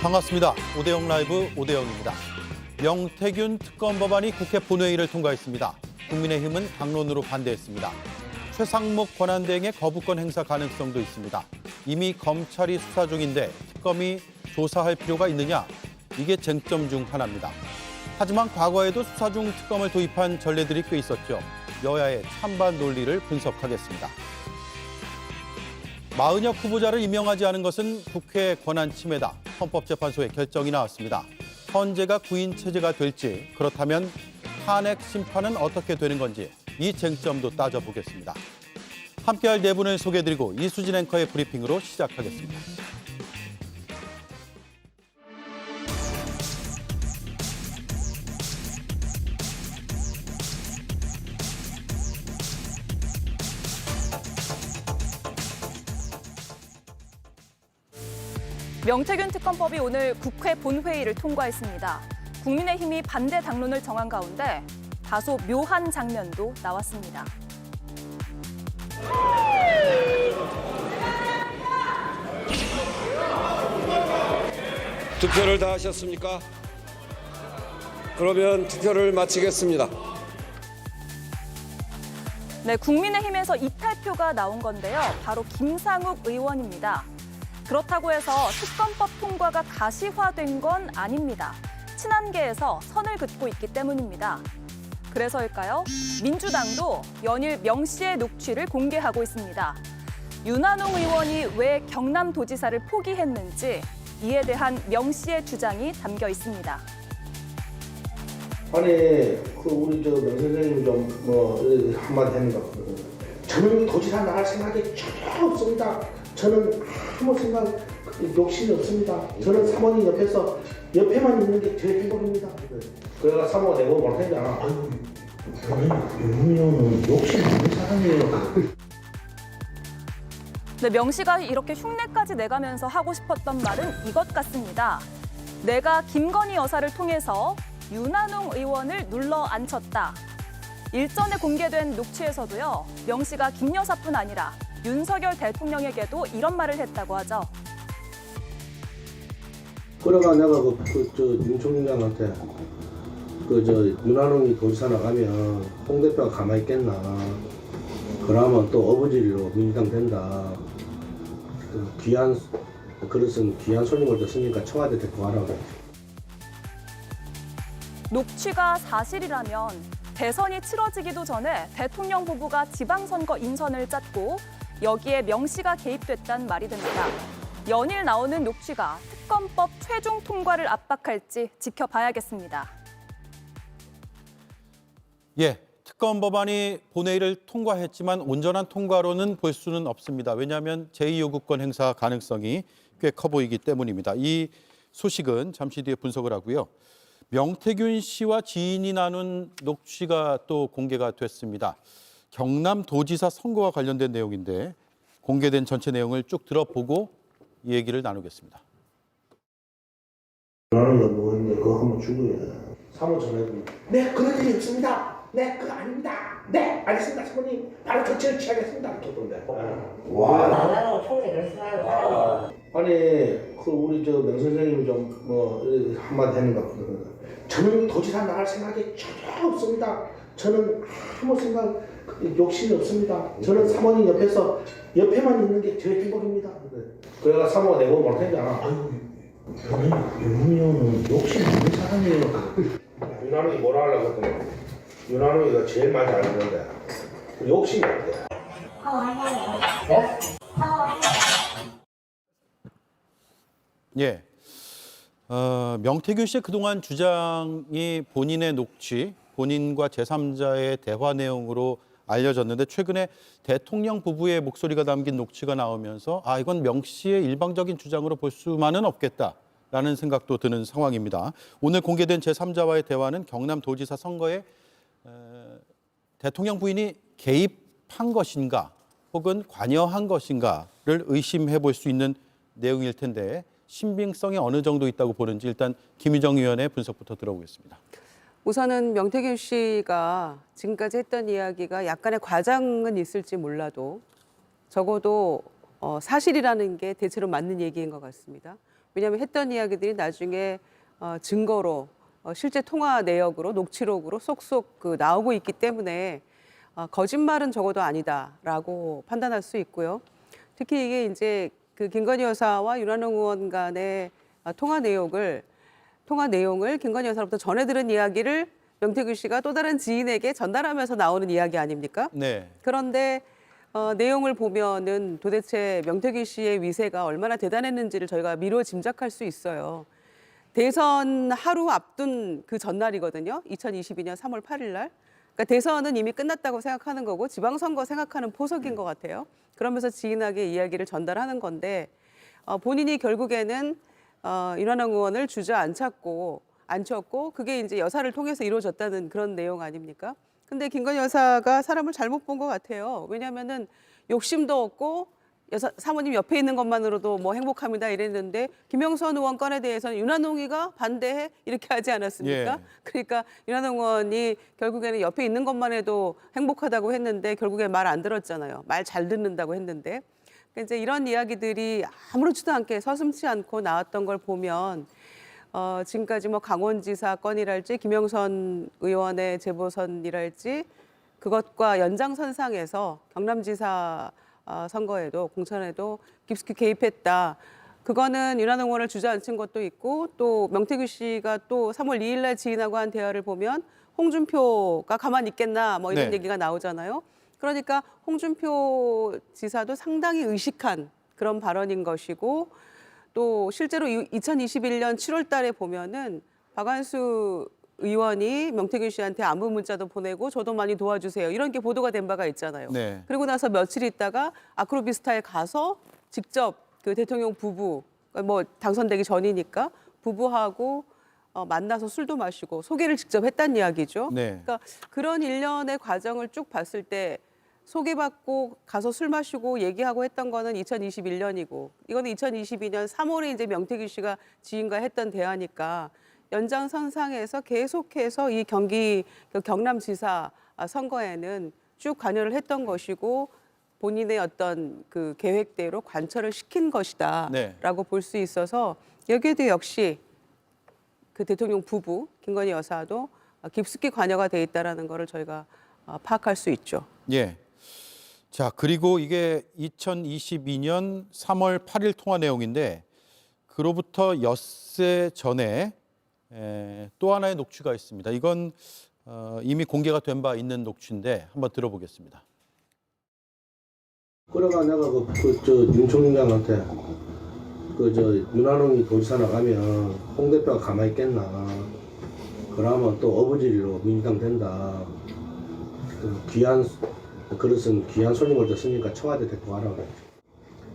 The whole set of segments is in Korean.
반갑습니다. 오대영 라이브 오대영입니다. 명태균 특검 법안이 국회 본회의를 통과했습니다. 국민의힘은 당론으로 반대했습니다. 최상목 권한대행의 거부권 행사 가능성도 있습니다. 이미 검찰이 수사 중인데 특검이 조사할 필요가 있느냐? 이게 쟁점 중 하나입니다. 하지만 과거에도 수사 중 특검을 도입한 전례들이 꽤 있었죠. 여야의 찬반 논리를 분석하겠습니다. 마은혁 후보자를 임명하지 않은 것은 국회 권한 침해다. 헌법재판소의 결정이 나왔습니다. 헌재가 구인 체제가 될지, 그렇다면 탄핵 심판은 어떻게 되는 건지 이 쟁점도 따져보겠습니다. 함께할 네 분을 소개해드리고 이수진 앵커의 브리핑으로 시작하겠습니다. 명태균 특검법이 오늘 국회 본회의를 통과했습니다. 국민의힘이 반대 당론을 정한 가운데 다소 묘한 장면도 나왔습니다. 투표를 다 하셨습니까? 그러면 투표를 마치겠습니다. 네, 국민의힘에서 이탈표가 나온 건데요. 바로 김상욱 의원입니다. 그렇다고 해서 특검법 통과가 가시화된 건 아닙니다. 친한계에서 선을 긋고 있기 때문입니다. 그래서일까요? 민주당도 연일 명 씨의 녹취를 공개하고 있습니다. 윤한홍 의원이 왜 경남도지사를 포기했는지 이에 대한 명 씨의 주장이 담겨 있습니다. 아니, 우리 명 선생님이 좀 한마디 했는 것 같거든요. 저는 도지사 나갈 생각이 전혀 없습니다. 저는 아무 생각, 욕심이 없습니다. 저는 사모님 옆에만 있는 게 제일 행복입니다. 그래가 사모가 내고 못했잖아. 아유, 윤미호는 욕심 없는 사람이에요. 네, 명 씨가 이렇게 흉내까지 내가면서 하고 싶었던 말은 이것 같습니다. 내가 김건희 여사를 통해서 윤한홍 의원을 눌러 앉혔다. 일전에 공개된 녹취에서도요, 명 씨가 김 여사뿐 아니라 윤석열 대통령에게도 이런 말을 했다고 하죠. 그래가 내가 윤 총장한테 윤한홍이 도지사 나가면 홍 대표가 가만히 있겠나. 그러면 또 어부지리로 민주당 된다. 귀한 그릇은 귀한 손님을 줬으니까 청와대 데리고 가라고. 녹취가 사실이라면 대선이 치러지기도 전에 대통령 후보가 지방선거 인선을 짰고 여기에 명 씨가 개입됐단 말이 됩니다. 연일 나오는 녹취가 특검법 최종 통과를 압박할지 지켜봐야겠습니다. 예, 특검 법안이 본회의를 통과했지만 온전한 통과로는 볼 수는 없습니다. 왜냐하면 제2요구권 행사 가능성이 꽤 커 보이기 때문입니다. 이 소식은 잠시 뒤에 분석을 하고요. 명태균 씨와 지인이 나눈 녹취가 또 공개가 됐습니다. 경남도지사 선거와 관련된 내용인데 공개된 전체 내용을 쭉 들어보고 이 얘기를 나누겠습니다. 나는 뭐 했는데 그거 한번 주고요. 사모 전화해보면 네, 그런 일이 없습니다. 네, 그거 아닙니다. 네, 알겠습니다, 사모님. 바로 조치를 취하겠습니다. 이렇게 던데. 와, 나라고 총리 그렇게 생각하고. 아니, 우리 명 선생님이 좀 한마디 했는 것 같거든요. 저는 도지사 나갈 생각이 전혀 없습니다. 저는 아무 생각, 욕심이 없습니다. 저는 사모님 옆에만 있는 게 제일 행복입니다. 그래가 사모가 내고 못했잖아. 아유, 윤미호는 욕심 없는 사람이에요. 윤한홍이 뭐라 하려고 했더니 윤한홍이가 제일 많이 알는데 욕심이 없대. 예, 명태균 씨의 그동안 주장이 본인의 녹취, 본인과 제3자의 대화 내용으로 알려졌는데 최근에 대통령 부부의 목소리가 담긴 녹취가 나오면서 이건 명 씨의 일방적인 주장으로 볼 수만은 없겠다라는 생각도 드는 상황입니다. 오늘 공개된 제3자와의 대화는 경남도지사 선거에 대통령 부인이 개입한 것인가 혹은 관여한 것인가를 의심해 볼 수 있는 내용일 텐데 신빙성이 어느 정도 있다고 보는지 일단 김유정 의원의 분석부터 들어보겠습니다. 우선은 명태균 씨가 지금까지 했던 이야기가 약간의 과장은 있을지 몰라도 적어도 사실이라는 게 대체로 맞는 얘기인 것 같습니다. 왜냐하면 했던 이야기들이 나중에 증거로 실제 통화 내역으로 녹취록으로 쏙쏙 나오고 있기 때문에 거짓말은 적어도 아니다라고 판단할 수 있고요. 특히 이게 이제 그 김건희 여사와 윤한홍 의원 간의 통화 내용을 김건희 여사로부터 전해 들은 이야기를 명태균 씨가 또 다른 지인에게 전달하면서 나오는 이야기 아닙니까? 네. 그런데 내용을 보면은 도대체 명태균 씨의 위세가 얼마나 대단했는지를 저희가 미루어 짐작할 수 있어요. 대선 하루 앞둔 그 전날이거든요. 2022년 3월 8일 날. 그러니까 대선은 이미 끝났다고 생각하는 거고 지방선거 생각하는 포석인 것 같아요. 그러면서 지인에게 이야기를 전달하는 건데 본인이 결국에는 윤한홍 의원을 주저앉혔고 그게 이제 여사를 통해서 이루어졌다는 그런 내용 아닙니까? 근데 김건희 여사가 사람을 잘못 본 것 같아요. 왜냐하면은 욕심도 없고 여사 사모님 옆에 있는 것만으로도 뭐 행복합니다 이랬는데 김영선 의원 건에 대해서는 윤한홍이가 반대해 이렇게 하지 않았습니까? 예. 그러니까 윤한홍 의원이 결국에는 옆에 있는 것만 해도 행복하다고 했는데 결국에 말 안 들었잖아요. 말 잘 듣는다고 했는데. 그러니까 이제 이런 이야기들이 아무렇지도 않게 서슴지 않고 나왔던 걸 보면 지금까지 뭐 강원지사 건이랄지 김영선 의원의 재보선이랄지 그것과 연장선상에서 경남지사 선거에도 공천에도 깊숙이 개입했다. 그거는 윤한홍 의원을 주저앉힌 것도 있고 또 명태균 씨가 또 3월 2일 날 지인하고 한 대화를 보면 홍준표가 가만히 있겠나 뭐 이런 네. 얘기가 나오잖아요. 그러니까 홍준표 지사도 상당히 의식한 그런 발언인 것이고 또 실제로 2021년 7월 달에 보면은 박완수 의원이 명태균 씨한테 안부 문자도 보내고 저도 많이 도와주세요. 이런 게 보도가 된 바가 있잖아요. 네. 그리고 나서 며칠 있다가 아크로비스타에 가서 직접 그 대통령 부부, 뭐 당선되기 전이니까 부부하고 만나서 술도 마시고 소개를 직접 했단 이야기죠. 네. 그러니까 그런 일련의 과정을 쭉 봤을 때 소개받고 가서 술 마시고 얘기하고 했던 거는 2021년이고 이거는 2022년 3월에 이제 명태균 씨가 지인과 했던 대화니까 연장선상에서 계속해서 이 경남지사 선거에는 쭉 관여를 했던 것이고 본인의 어떤 그 계획대로 관철을 시킨 것이다라고 네. 볼 수 있어서 여기에도 역시 그 대통령 부부 김건희 여사도 깊숙이 관여가 돼 있다라는 거를 저희가 파악할 수 있죠. 예. 자, 그리고 이게 2022년 3월 8일 통화 내용인데 그로부터 엿새 전에 또 하나의 녹취가 있습니다. 이건 이미 공개가 된 바 있는 녹취인데 한번 들어보겠습니다. 그러가 내가 윤 총장한테 윤한홍이 도지사 나가면 홍 대표가 가만히 있겠나. 그러면 또 어부지리로 민주당 된다. 귀한 그릇은 귀한 손님을 뒀으니까 청와대 데리고 가라 그랬지.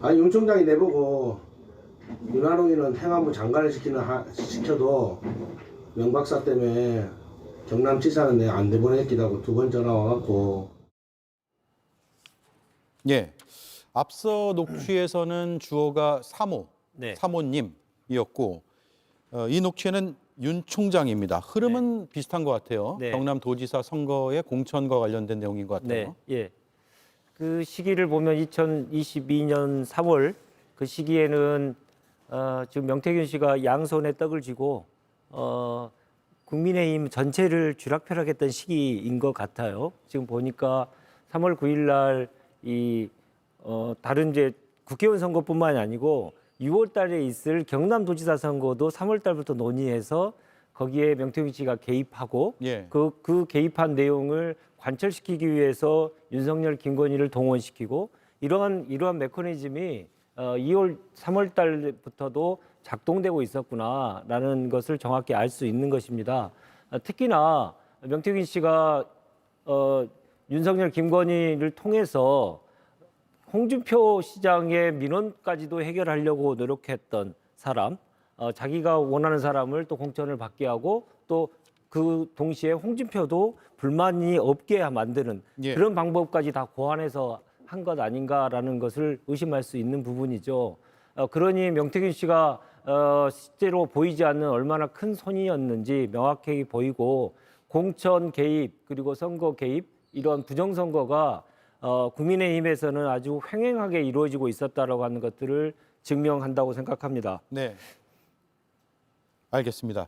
아니 윤 총장이 내보고 윤한홍이는 행안부 장관을 시켜도 명박사 때문에 경남지사는 내가 안 내보냈기라고 2번 전화 와갖고. 예. 앞서 녹취에서는 주어가 사모님이었고 이 녹취에는 윤 총장입니다. 흐름은 비슷한 것 같아요. 네. 경남도지사 선거의 공천과 관련된 내용인 것 네, 같아요. 예. 그 시기를 보면 2022년 3월 그 시기에는 지금 명태균 씨가 양손에 떡을 쥐고 국민의힘 전체를 쥐락펴락했던 시기인 것 같아요. 지금 보니까 3월 9일 날 다른 이제 국회의원 선거뿐만이 아니고 6월 달에 있을 경남도지사 선거도 3월 달부터 논의해서 거기에 명태균 씨가 개입하고 예. 그 개입한 내용을 관철시키기 위해서 윤석열, 김건희를 동원시키고 이러한 메커니즘이 3월 달부터도 작동되고 있었구나라는 것을 정확히 알 수 있는 것입니다. 특히나 명태균 씨가 윤석열, 김건희를 통해서 홍준표 시장의 민원까지도 해결하려고 노력했던 사람, 자기가 원하는 사람을 또 공천을 받게 하고 또 그 동시에 홍준표도 불만이 없게 만드는 예. 그런 방법까지 다 고안해서 한 것 아닌가라는 것을 의심할 수 있는 부분이죠. 그러니 명태균 씨가 실제로 보이지 않는 얼마나 큰 손이었는지 명확하게 보이고 공천 개입 그리고 선거 개입 이런 부정선거가 국민의힘에서는 아주 횡행하게 이루어지고 있었다라고 하는 것들을 증명한다고 생각합니다. 네. 알겠습니다.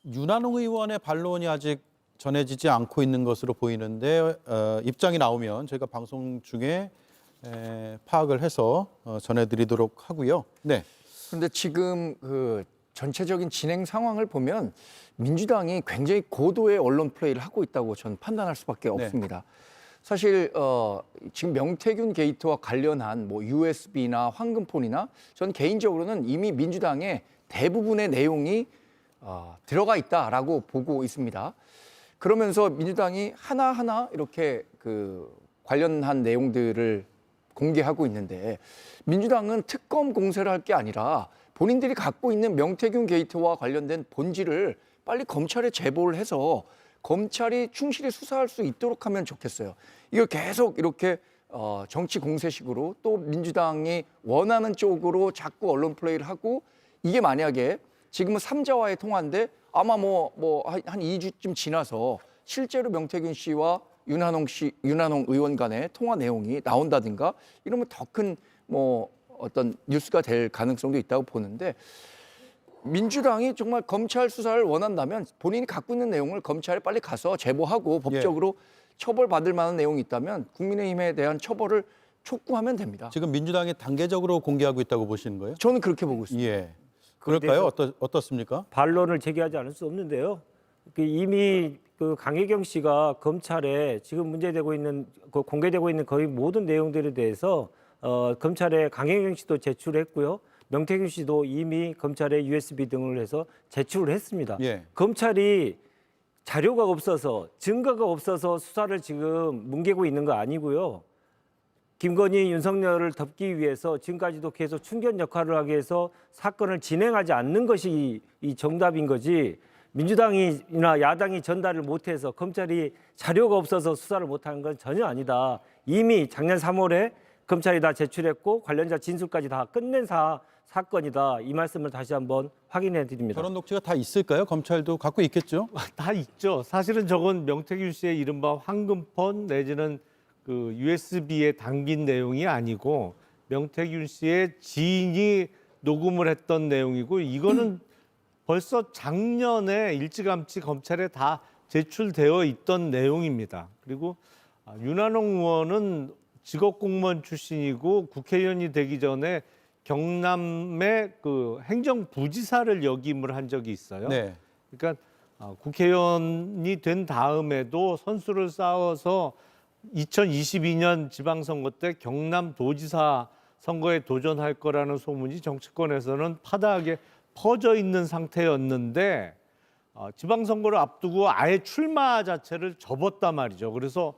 윤한홍 의원의 반론이 아직 전해지지 않고 있는 것으로 보이는데 입장이 나오면 저희가 방송 중에 파악을 해서 전해드리도록 하고요. 네. 그런데 지금 그 전체적인 진행 상황을 보면 민주당이 굉장히 고도의 언론 플레이를 하고 있다고 저는 판단할 수밖에 없습니다. 사실 지금 명태균 게이트와 관련한 뭐 USB나 황금폰이나 저는 개인적으로는 이미 민주당의 대부분의 내용이 들어가 있다라고 보고 있습니다. 그러면서 민주당이 하나하나 이렇게 그 관련한 내용들을 공개하고 있는데 민주당은 특검 공세를 할 게 아니라 본인들이 갖고 있는 명태균 게이트와 관련된 본질을 빨리 검찰에 제보를 해서 검찰이 충실히 수사할 수 있도록 하면 좋겠어요. 이걸 계속 이렇게 정치 공세식으로 또 민주당이 원하는 쪽으로 자꾸 언론 플레이를 하고 이게 만약에 지금은 삼자와의 통화인데 아마 한 2주쯤 지나서 실제로 명태균 씨와 윤한홍 의원 간의 통화 내용이 나온다든가 이러면 더 큰 어떤 뉴스가 될 가능성도 있다고 보는데 민주당이 정말 검찰 수사를 원한다면 본인이 갖고 있는 내용을 검찰에 빨리 가서 제보하고 법적으로 처벌받을 만한 내용이 있다면 국민의힘에 대한 처벌을 촉구하면 됩니다. 지금 민주당이 단계적으로 공개하고 있다고 보시는 거예요? 저는 그렇게 보고 있습니다. 예. 그럴까요? 어떻습니까? 반론을 제기하지 않을 수 없는데요. 이미 그 강혜경 씨가 검찰에 지금 문제되고 있는 공개되고 있는 거의 모든 내용들에 대해서 검찰에 강혜경 씨도 제출했고요. 명태균 씨도 이미 검찰에 USB 등을 해서 제출을 했습니다. 예. 검찰이 자료가 없어서 증거가 없어서 수사를 지금 뭉개고 있는 거 아니고요. 김건희, 윤석열을 덮기 위해서 지금까지도 계속 충견 역할을 하기 위해서 사건을 진행하지 않는 것이 이 정답인 거지 민주당이나 야당이 전달을 못해서 검찰이 자료가 없어서 수사를 못하는 건 전혀 아니다. 이미 작년 3월에 검찰이 다 제출했고 관련자 진술까지 다 끝낸 사건이다. 이 말씀을 다시 한번 확인해 드립니다. 저런 녹취가 다 있을까요? 검찰도 갖고 있겠죠? 다 있죠. 사실은 저건 명태균 씨의 이른바 황금폰 내지는 그 USB에 담긴 내용이 아니고 명태균 씨의 지인이 녹음을 했던 내용이고 이거는 벌써 작년에 일찌감치 검찰에 다 제출되어 있던 내용입니다. 그리고 윤한홍 의원은 직업공무원 출신이고 국회의원이 되기 전에 경남의 그 행정부지사를 역임을 한 적이 있어요. 네. 그러니까 국회의원이 된 다음에도 선수를 쌓아서 2022년 지방선거 때 경남도지사 선거에 도전할 거라는 소문이 정치권에서는 파다하게 퍼져 있는 상태였는데 지방선거를 앞두고 아예 출마 자체를 접었단 말이죠. 그래서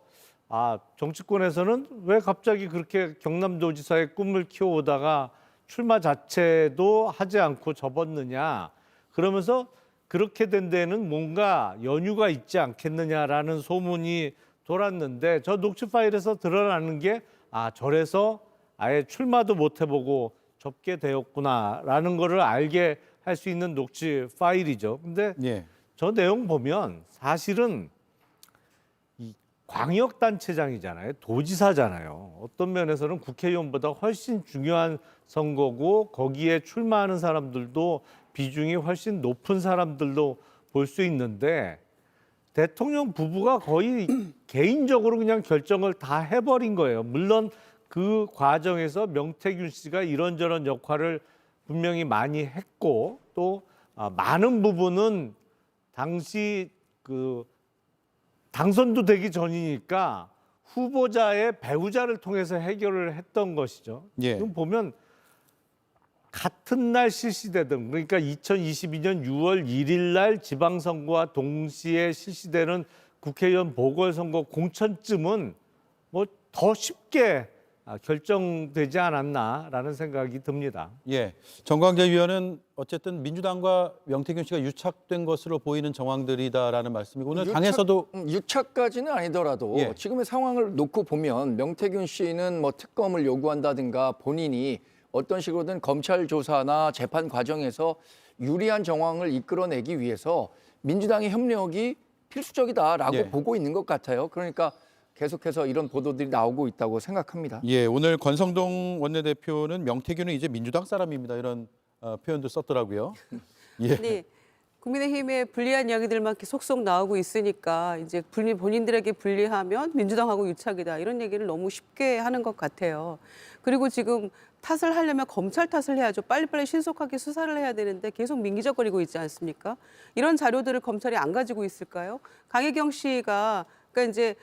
정치권에서는 왜 갑자기 그렇게 경남도지사의 꿈을 키워오다가 출마 자체도 하지 않고 접었느냐. 그러면서 그렇게 된 데는 뭔가 연유가 있지 않겠느냐라는 소문이 돌았는데 저 녹취 파일에서 드러나는 게 저래서 아예 출마도 못 해보고 접게 되었구나라는 거를 알게 할 수 있는 녹취 파일이죠. 근데 저 내용 보면 사실은 이 광역단체장이잖아요. 도지사잖아요. 어떤 면에서는 국회의원보다 훨씬 중요한 선거고 거기에 출마하는 사람들도 비중이 훨씬 높은 사람들도 볼 수 있는데 대통령 부부가 거의 개인적으로 그냥 결정을 다 해버린 거예요. 물론 그 과정에서 명태균 씨가 이런저런 역할을 분명히 많이 했고 또 많은 부분은 당시 그 당선도 되기 전이니까 후보자의 배우자를 통해서 해결을 했던 것이죠. 지금 보면 같은 날 실시되던 그러니까 2022년 6월 1일 날 지방선거와 동시에 실시되는 국회의원 보궐선거 공천쯤은 뭐 더 쉽게 결정되지 않았나라는 생각이 듭니다. 예, 정광재 위원은 어쨌든 민주당과 명태균 씨가 유착된 것으로 보이는 정황들이다라는 말씀이고 오늘 당에서도 유착까지는 아니더라도 지금의 상황을 놓고 보면 명태균 씨는 뭐 특검을 요구한다든가 본인이 어떤 식으로든 검찰 조사나 재판 과정에서 유리한 정황을 이끌어내기 위해서 민주당의 협력이 필수적이다라고 보고 있는 것 같아요. 그러니까 계속해서 이런 보도들이 나오고 있다고 생각합니다. 예, 오늘 권성동 원내대표는 명태균은 이제 민주당 사람입니다. 이런 표현도 썼더라고요. 예. 아니, 국민의힘의 불리한 이야기들만 이렇게 속속 나오고 있으니까 이제 본인들에게 불리하면 민주당하고 유착이다 이런 얘기를 너무 쉽게 하는 것 같아요. 그리고 지금 탓을 하려면 검찰 탓을 해야죠. 빨리빨리 신속하게 수사를 해야 되는데 계속 민기적거리고 있지 않습니까? 이런 자료들을 검찰이 안 가지고 있을까요? 강혜경 씨가 그러니까 이제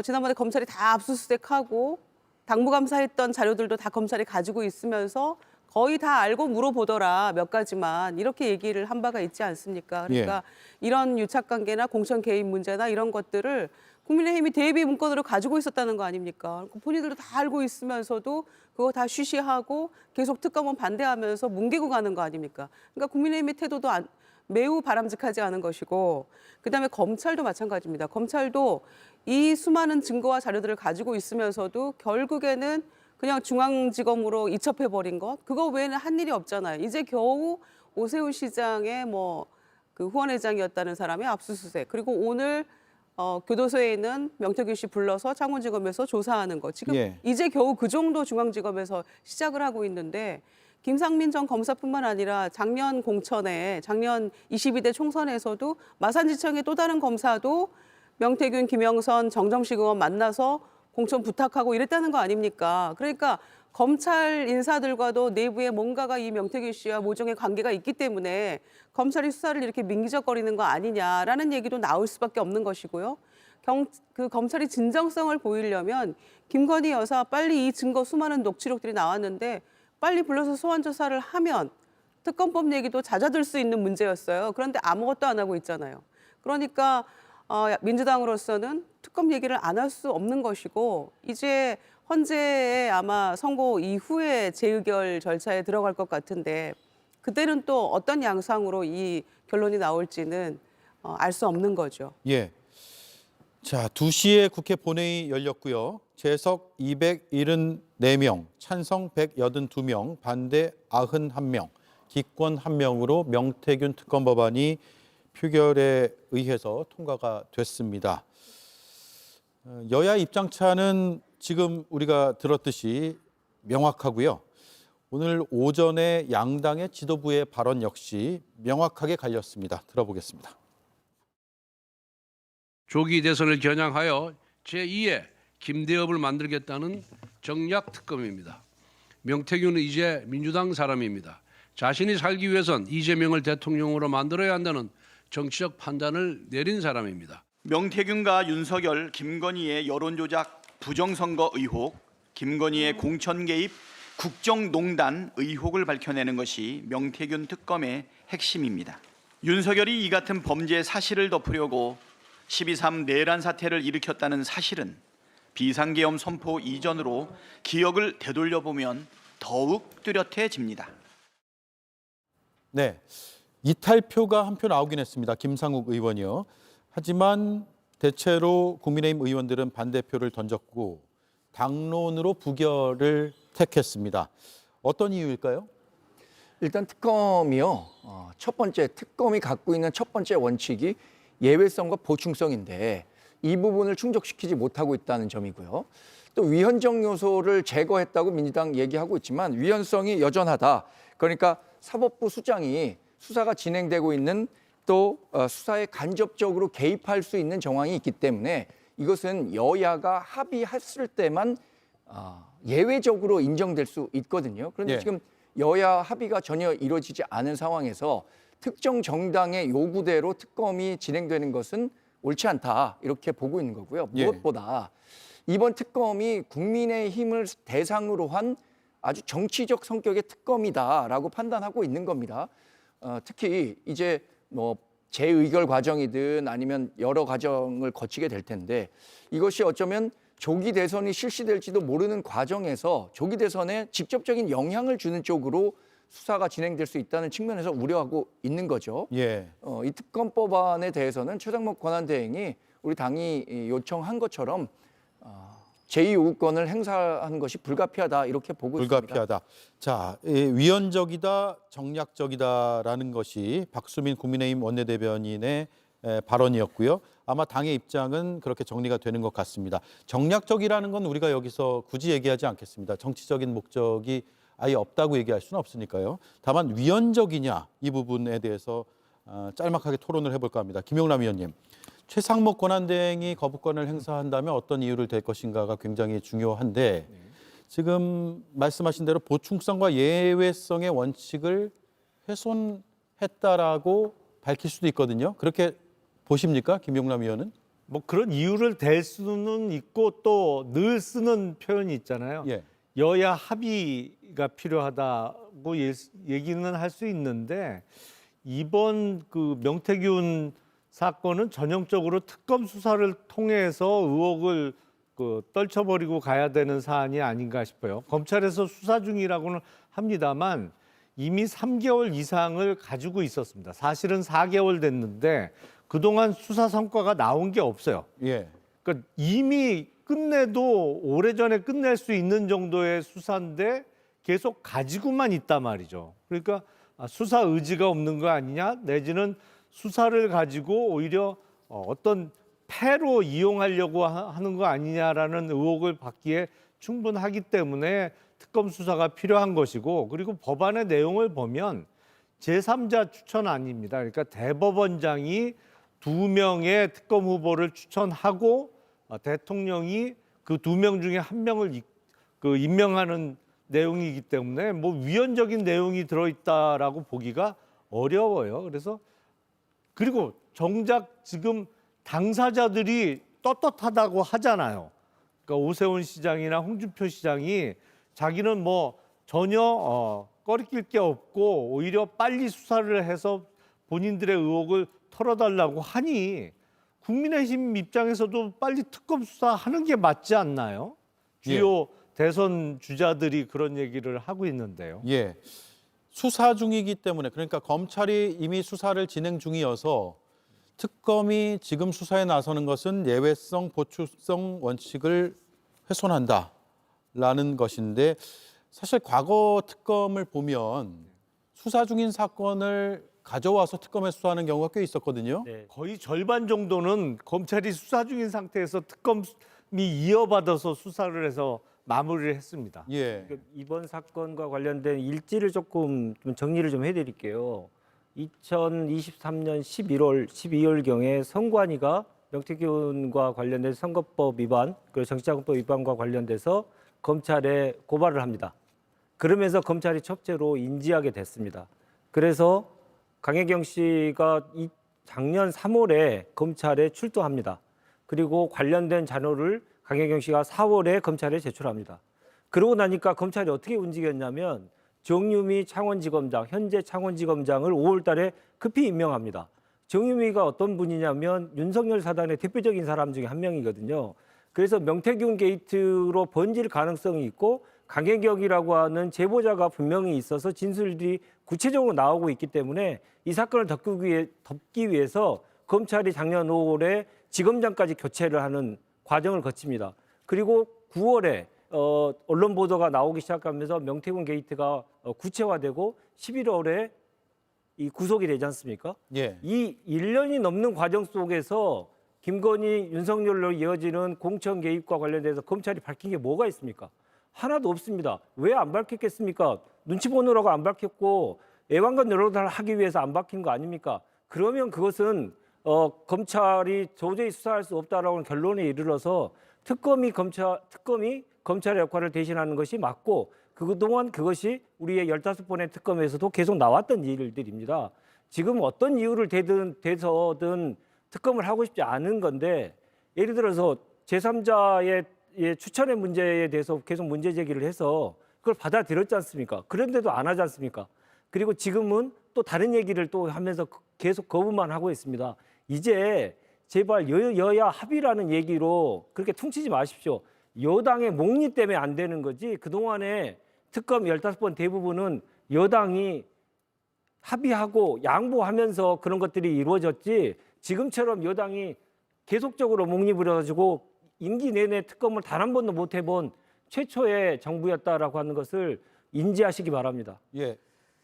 지난번에 검찰이 다 압수수색하고 당무감사했던 자료들도 다 검찰이 가지고 있으면서 거의 다 알고 물어보더라 몇 가지만 이렇게 얘기를 한 바가 있지 않습니까? 그러니까 이런 유착관계나 공천 개입 문제나 이런 것들을 국민의힘이 대비 문건으로 가지고 있었다는 거 아닙니까? 본인들도 다 알고 있으면서도 그거 다 쉬쉬하고 계속 특검은 반대하면서 뭉개고 가는 거 아닙니까? 그러니까 국민의힘의 태도도 매우 바람직하지 않은 것이고 그다음에 검찰도 마찬가지입니다. 검찰도 이 수많은 증거와 자료들을 가지고 있으면서도 결국에는 그냥 중앙지검으로 이첩해버린 것 그거 외에는 한 일이 없잖아요. 이제 겨우 오세훈 시장의 그 후원회장이었다는 사람의 압수수색 그리고 오늘 교도소에 있는 명태균 씨 불러서 창원지검에서 조사하는 거 지금 이제 겨우 그 정도 중앙지검에서 시작을 하고 있는데 김상민 전 검사뿐만 아니라 작년 공천에 작년 22대 총선에서도 마산지청의 또 다른 검사도 명태균, 김영선, 정정식 의원 만나서 공천 부탁하고 이랬다는 거 아닙니까? 그러니까 검찰 인사들과도 내부에 뭔가가 이 명태균 씨와 모종의 관계가 있기 때문에 검찰이 수사를 이렇게 민기적거리는 거 아니냐라는 얘기도 나올 수밖에 없는 것이고요. 그 검찰이 진정성을 보이려면 김건희 여사 빨리 이 증거 수많은 녹취록들이 나왔는데 빨리 불러서 소환 조사를 하면 특검법 얘기도 잦아들 수 있는 문제였어요. 그런데 아무것도 안 하고 있잖아요. 그러니까 민주당으로서는 특검 얘기를 안 할 수 없는 것이고 이제 헌재에 아마 선고 이후에 재의결 절차에 들어갈 것 같은데 그때는 또 어떤 양상으로 이 결론이 나올지는 알 수 없는 거죠. 예. 자, 2시에 국회 본회의 열렸고요. 재석 274명, 찬성 182명, 반대 91명, 기권 1명으로 명태균 특검 법안이 표결에 의해서 통과가 됐습니다. 여야 입장차는 지금 우리가 들었듯이 명확하고요. 오늘 오전에 양당의 지도부의 발언 역시 명확하게 갈렸습니다. 들어보겠습니다. 조기 대선을 겨냥하여 제2의 김대엽을 만들겠다는 정략 특검입니다. 명태균은 이제 민주당 사람입니다. 자신이 살기 위해선 이재명을 대통령으로 만들어야 한다는 정치적 판단을 내린 사람입니다. 명태균과 윤석열, 김건희의 여론조작 부정선거 의혹, 김건희의 공천 개입, 국정농단 의혹을 밝혀내는 것이 명태균 특검의 핵심입니다. 윤석열이 이 같은 범죄 사실을 덮으려고 12.3 내란 사태를 일으켰다는 사실은 비상계엄 선포 이전으로 기억을 되돌려보면 더욱 뚜렷해집니다. 네, 이탈표가 한 표 나오긴 했습니다. 김상욱 의원이요. 하지만 대체로 국민의힘 의원들은 반대표를 던졌고 당론으로 부결을 택했습니다. 어떤 이유일까요? 일단 특검이요. 첫 번째 특검이 갖고 있는 첫 번째 원칙이 예외성과 보충성인데 이 부분을 충족시키지 못하고 있다는 점이고요. 또 위헌적 요소를 제거했다고 민주당 얘기하고 있지만 위헌성이 여전하다. 그러니까 사법부 수장이 수사가 진행되고 있는 또 수사에 간접적으로 개입할 수 있는 정황이 있기 때문에 이것은 여야가 합의했을 때만 예외적으로 인정될 수 있거든요. 그런데 지금 여야 합의가 전혀 이루어지지 않은 상황에서 특정 정당의 요구대로 특검이 진행되는 것은 옳지 않다 이렇게 보고 있는 거고요. 무엇보다 이번 특검이 국민의힘을 대상으로 한 아주 정치적 성격의 특검이다라고 판단하고 있는 겁니다. 특히 이제 뭐 재의결 과정이든 아니면 여러 과정을 거치게 될 텐데 이것이 어쩌면 조기 대선이 실시될지도 모르는 과정에서 조기 대선에 직접적인 영향을 주는 쪽으로 수사가 진행될 수 있다는 측면에서 우려하고 있는 거죠. 이 특검 법안에 대해서는 최상목 권한대행이 우리 당이 요청한 것처럼 제2요구권을 행사하는 것이 불가피하다 이렇게 보고 불가피하다. 있습니다. 자, 위헌적이다, 정략적이다라는 것이 박수민 국민의힘 원내대변인의 발언이었고요. 아마 당의 입장은 그렇게 정리가 되는 것 같습니다. 정략적이라는 건 우리가 여기서 굳이 얘기하지 않겠습니다. 정치적인 목적이 아예 없다고 얘기할 수는 없으니까요. 다만 위헌적이냐 이 부분에 대해서 짤막하게 토론을 해볼까 합니다. 김용남 위원님, 최상목 권한대행이 거부권을 행사한다면 어떤 이유를 댈 것인가가 굉장히 중요한데 지금 말씀하신 대로 보충성과 예외성의 원칙을 훼손했다라고 밝힐 수도 있거든요. 그렇게 보십니까, 김용남 의원은? 뭐 그런 이유를 댈 수는 있고 또 늘 쓰는 표현이 있잖아요. 예. 여야 합의가 필요하다고 얘기는 할 수 있는데 이번 그 명태균 사건은 전형적으로 특검 수사를 통해서 의혹을 떨쳐버리고 가야 되는 사안이 아닌가 싶어요. 검찰에서 수사 중이라고는 합니다만 이미 3개월 이상을 가지고 있었습니다. 사실은 4개월 됐는데 그동안 수사 성과가 나온 게 없어요. 예. 그러니까 이미 끝내도 오래전에 끝낼 수 있는 정도의 수사인데 계속 가지고만 있단 말이죠. 그러니까 수사 의지가 없는 거 아니냐, 내지는 수사를 가지고 오히려 어떤 패로 이용하려고 하는 거 아니냐라는 의혹을 받기에 충분하기 때문에 특검 수사가 필요한 것이고, 그리고 법안의 내용을 보면 제3자 추천 아닙니다. 그러니까 대법원장이 2명의 특검 후보를 추천하고 대통령이 그 2명 중에 1명을 임명하는 내용이기 때문에 뭐 위헌적인 내용이 들어있다라고 보기가 어려워요. 그리고 정작 지금 당사자들이 떳떳하다고 하잖아요. 그러니까 오세훈 시장이나 홍준표 시장이 자기는 뭐 전혀 꺼리낄 게 없고 오히려 빨리 수사를 해서 본인들의 의혹을 털어달라고 하니 국민의힘 입장에서도 빨리 특검 수사하는 게 맞지 않나요? 주요 대선 주자들이 그런 얘기를 하고 있는데요. 예. 수사 중이기 때문에, 그러니까 검찰이 이미 수사를 진행 중이어서 특검이 지금 수사에 나서는 것은 예외성, 보충성 원칙을 훼손한다라는 것인데, 사실 과거 특검을 보면 수사 중인 사건을 가져와서 특검에 수사하는 경우가 꽤 있었거든요. 네. 거의 절반 정도는 검찰이 수사 중인 상태에서 특검이 이어받아서 수사를 해서 마무리를 했습니다. 예. 이번 사건과 관련된 일지를 조금 좀 정리를 좀 해드릴게요. 2023년 12월경에 선관위가 명태균과 관련된 선거법 위반, 그리고 정치자금법 위반과 관련돼서 검찰에 고발을 합니다. 그러면서 검찰이 첩죄로 인지하게 됐습니다. 그래서 강혜경 씨가 작년 3월에 검찰에 출두합니다. 그리고 관련된 자료를 강혜경 씨가 4월에 검찰에 제출합니다. 그러고 나니까 검찰이 어떻게 움직였냐면 정유미 창원지검장, 현재 창원지검장을 5월 달에 급히 임명합니다. 정유미가 어떤 분이냐면 윤석열 사단의 대표적인 사람 중에 한 명이거든요. 그래서 명태균 게이트로 번질 가능성이 있고 강혜경이라고 하는 제보자가 분명히 있어서 진술들이 구체적으로 나오고 있기 때문에 이 사건을 덮기 위해서 검찰이 작년 5월에 지검장까지 교체를 하는 과정을 거칩니다. 그리고 9월에 언론 보도가 나오기 시작하면서 명태균 게이트가 구체화되고 11월에 이 구속이 되지 않습니까? 예. 이 1년이 넘는 과정 속에서 김건희, 윤석열로 이어지는 공천 개입과 관련돼서 검찰이 밝힌 게 뭐가 있습니까? 하나도 없습니다. 왜 안 밝혔겠습니까? 눈치 보느라고 안 밝혔고 애완간 여론을 하기 위해서 안 밝힌 거 아닙니까? 그러면 그것은 검찰이 도저히 수사할 수 없다라는 결론에 이르러서 특검이 검찰의 역할을 대신하는 것이 맞고, 그동안 그것이 우리의 15번의 특검에서도 계속 나왔던 일들입니다. 지금 어떤 이유를 대서든 특검을 하고 싶지 않은 건데, 예를 들어서 제3자의 추천의 문제에 대해서 계속 문제 제기를 해서 그걸 받아들였지 않습니까? 그런데도 안 하지 않습니까? 그리고 지금은 또 다른 얘기를 또 하면서 계속 거부만 하고 있습니다. 이제 제발 여야 합의라는 얘기로 그렇게 퉁치지 마십시오. 여당의 목리 때문에 안 되는 거지, 그동안에 특검 15번 대부분은 여당이 합의하고 양보하면서 그런 것들이 이루어졌지, 지금처럼 여당이 계속적으로 목리 부려가지고 임기 내내 특검을 단 한 번도 못 해본 최초의 정부였다라고 하는 것을 인지하시기 바랍니다. 예.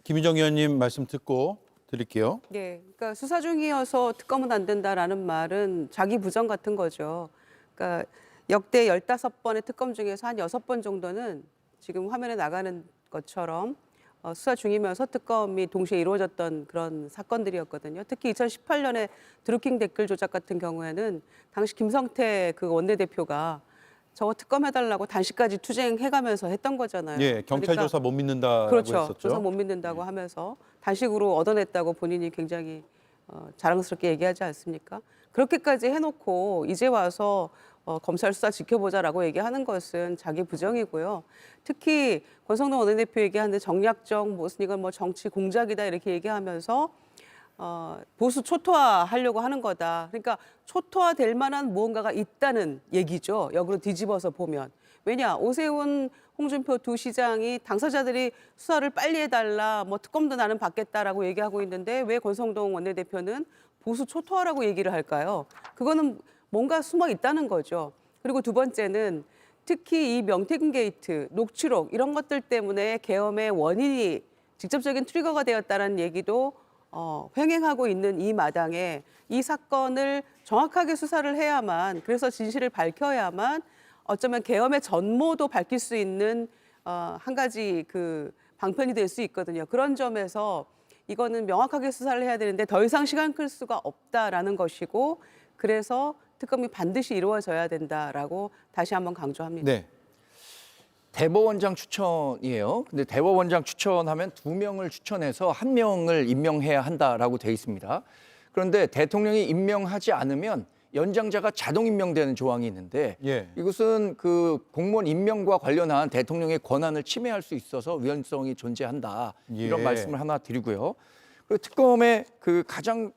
김희정 의원님 말씀 듣고 드릴게요. 네, 그러니까 수사 중이어서 특검은 안 된다라는 말은 자기 부정 같은 거죠. 그러니까 역대 15번의 특검 중에서 한 6번 정도는 지금 화면에 나가는 것처럼 수사 중이면서 특검이 동시에 이루어졌던 그런 사건들이었거든요. 특히 2018년에 드루킹 댓글 조작 같은 경우에는 당시 김성태 그 원내대표가 저거 특검해달라고 단시까지 투쟁해가면서 했던 거잖아요. 예, 경찰 그러니까 조사 못 믿는다고 그렇죠. 했었죠. 조사 못 믿는다고 하면서 단식으로 얻어냈다고 본인이 굉장히 자랑스럽게 얘기하지 않습니까? 그렇게까지 해놓고 이제 와서 검찰 수사 지켜보자라고 얘기하는 것은 자기 부정이고요. 특히 권성동 원내대표 얘기하는데 정략적 무슨 이건 뭐 정치 공작이다 이렇게 얘기하면서 보수 초토화하려고 하는 거다. 그러니까 초토화될 만한 무언가가 있다는 얘기죠. 역으로 뒤집어서 보면. 왜냐 오세훈, 홍준표 두 시장이 당사자들이 수사를 빨리 해달라, 뭐 특검도 나는 받겠다라고 얘기하고 있는데 왜 권성동 원내대표는 보수 초토화라고 얘기를 할까요? 그거는 뭔가 숨어 있다는 거죠. 그리고 두 번째는 특히 이 명태균 게이트, 녹취록 이런 것들 때문에 계엄의 원인이 직접적인 트리거가 되었다는 얘기도 횡행하고 있는 이 마당에 이 사건을 정확하게 수사를 해야만, 그래서 진실을 밝혀야만 어쩌면 계엄의 전모도 밝힐 수 있는 한 가지 그 방편이 될 수 있거든요. 그런 점에서 이거는 명확하게 수사를 해야 되는데 더 이상 시간 끌 수가 없다라는 것이고, 그래서 특검이 반드시 이루어져야 된다라고 다시 한번 강조합니다. 네. 대법원장 추천이에요. 근데 대법원장 추천하면 2명을 추천해서 1명을 임명해야 한다라고 돼 있습니다. 그런데 대통령이 임명하지 않으면 연장자가 자동 임명되는 조항이 있는데 예. 이것은 그 공무원 임명과 관련한 대통령의 권한을 침해할 수 있어서 위헌성이 존재한다. 이런 예. 말씀을 하나 드리고요. 그리고 특검의 그 가장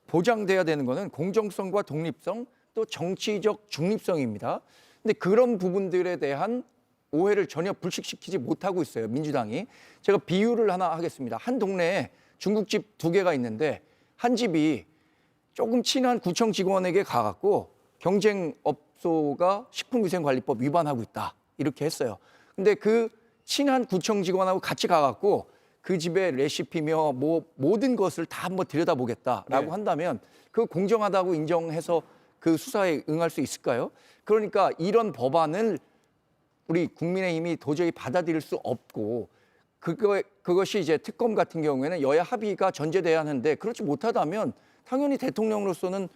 보장돼야 되는 거는 공정성과 독립성, 또 정치적 중립성입니다. 근데 그런 부분들에 대한 오해를 전혀 불식시키지 못하고 있어요, 민주당이. 제가 비유를 하나 하겠습니다. 한 동네에 중국집 2개가 있는데 한 집이 조금 친한 구청 직원에게 가갖고 경쟁업소가 식품위생관리법 위반하고 있다, 이렇게 했어요. 근데 그 친한 구청 직원하고 같이 가갖고 그 집의 레시피며 뭐 모든 것을 다 한번 들여다보겠다라고 네. 한다면 그 공정하다고 인정해서 그 수사에 응할 수 있을까요? 그러니까 이런 법안을 우리 국민의힘이 도저히 받아들일 수 없고, 그것이 이제 특검 같은 경우에는 여야 합의가 전제돼야 하는데 그렇지 못하다면 당연히 대통령으로서는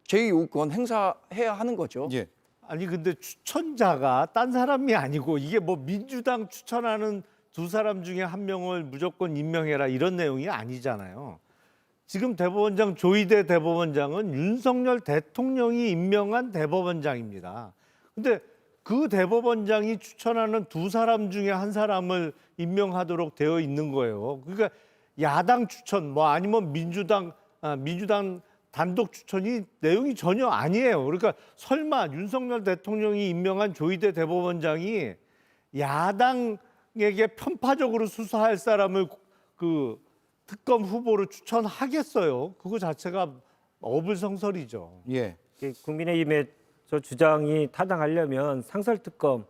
제2요구권 행사해야 하는 거죠. 예. 아니 근데 추천자가 딴 사람이 아니고 이게 뭐 민주당 추천하는 2사람 중에 1명을 무조건 임명해라 이런 내용이 아니잖아요. 지금 대법원장 조희대 대법원장은 윤석열 대통령이 임명한 대법원장입니다. 근데 그 대법원장이 추천하는 2사람 중에 1사람을 임명하도록 되어 있는 거예요. 그러니까 야당 추천 뭐 아니면 민주당 단독 추천이 내용이 전혀 아니에요. 그러니까 설마 윤석열 대통령이 임명한 조희대 대법원장이 야당에게 편파적으로 수사할 사람을 그 특검 후보로 추천하겠어요? 그거 자체가 어불성설이죠. 예. 국민의힘의 저 주장이 타당하려면 상설특검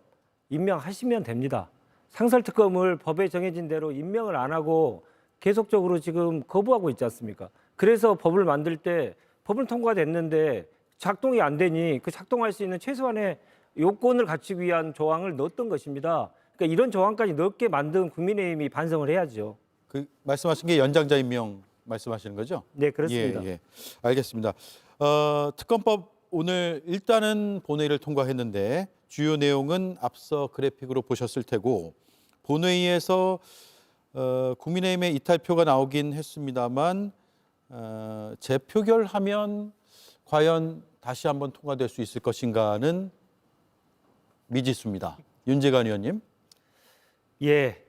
임명하시면 됩니다. 상설특검을 법에 정해진 대로 임명을 안 하고 계속적으로 지금 거부하고 있지 않습니까? 그래서 법을 만들 때 법은 통과됐는데 작동이 안 되니 그 작동할 수 있는 최소한의 요건을 갖추기 위한 조항을 넣었던 것입니다. 그러니까 이런 조항까지 넣게 만든 국민의힘이 반성을 해야죠. 그 말씀하신 게 연장자 임명 말씀하시는 거죠? 네, 그렇습니다. 예, 예. 알겠습니다. 특검법 오늘 일단은 본회의를 통과했는데 주요 내용은 앞서 그래픽으로 보셨을 테고, 본회의에서 국민의힘의 이탈표가 나오긴 했습니다만 재표결하면 과연 다시 한번 통과될 수 있을 것인가는 미지수입니다. 윤재관 의원님. 예,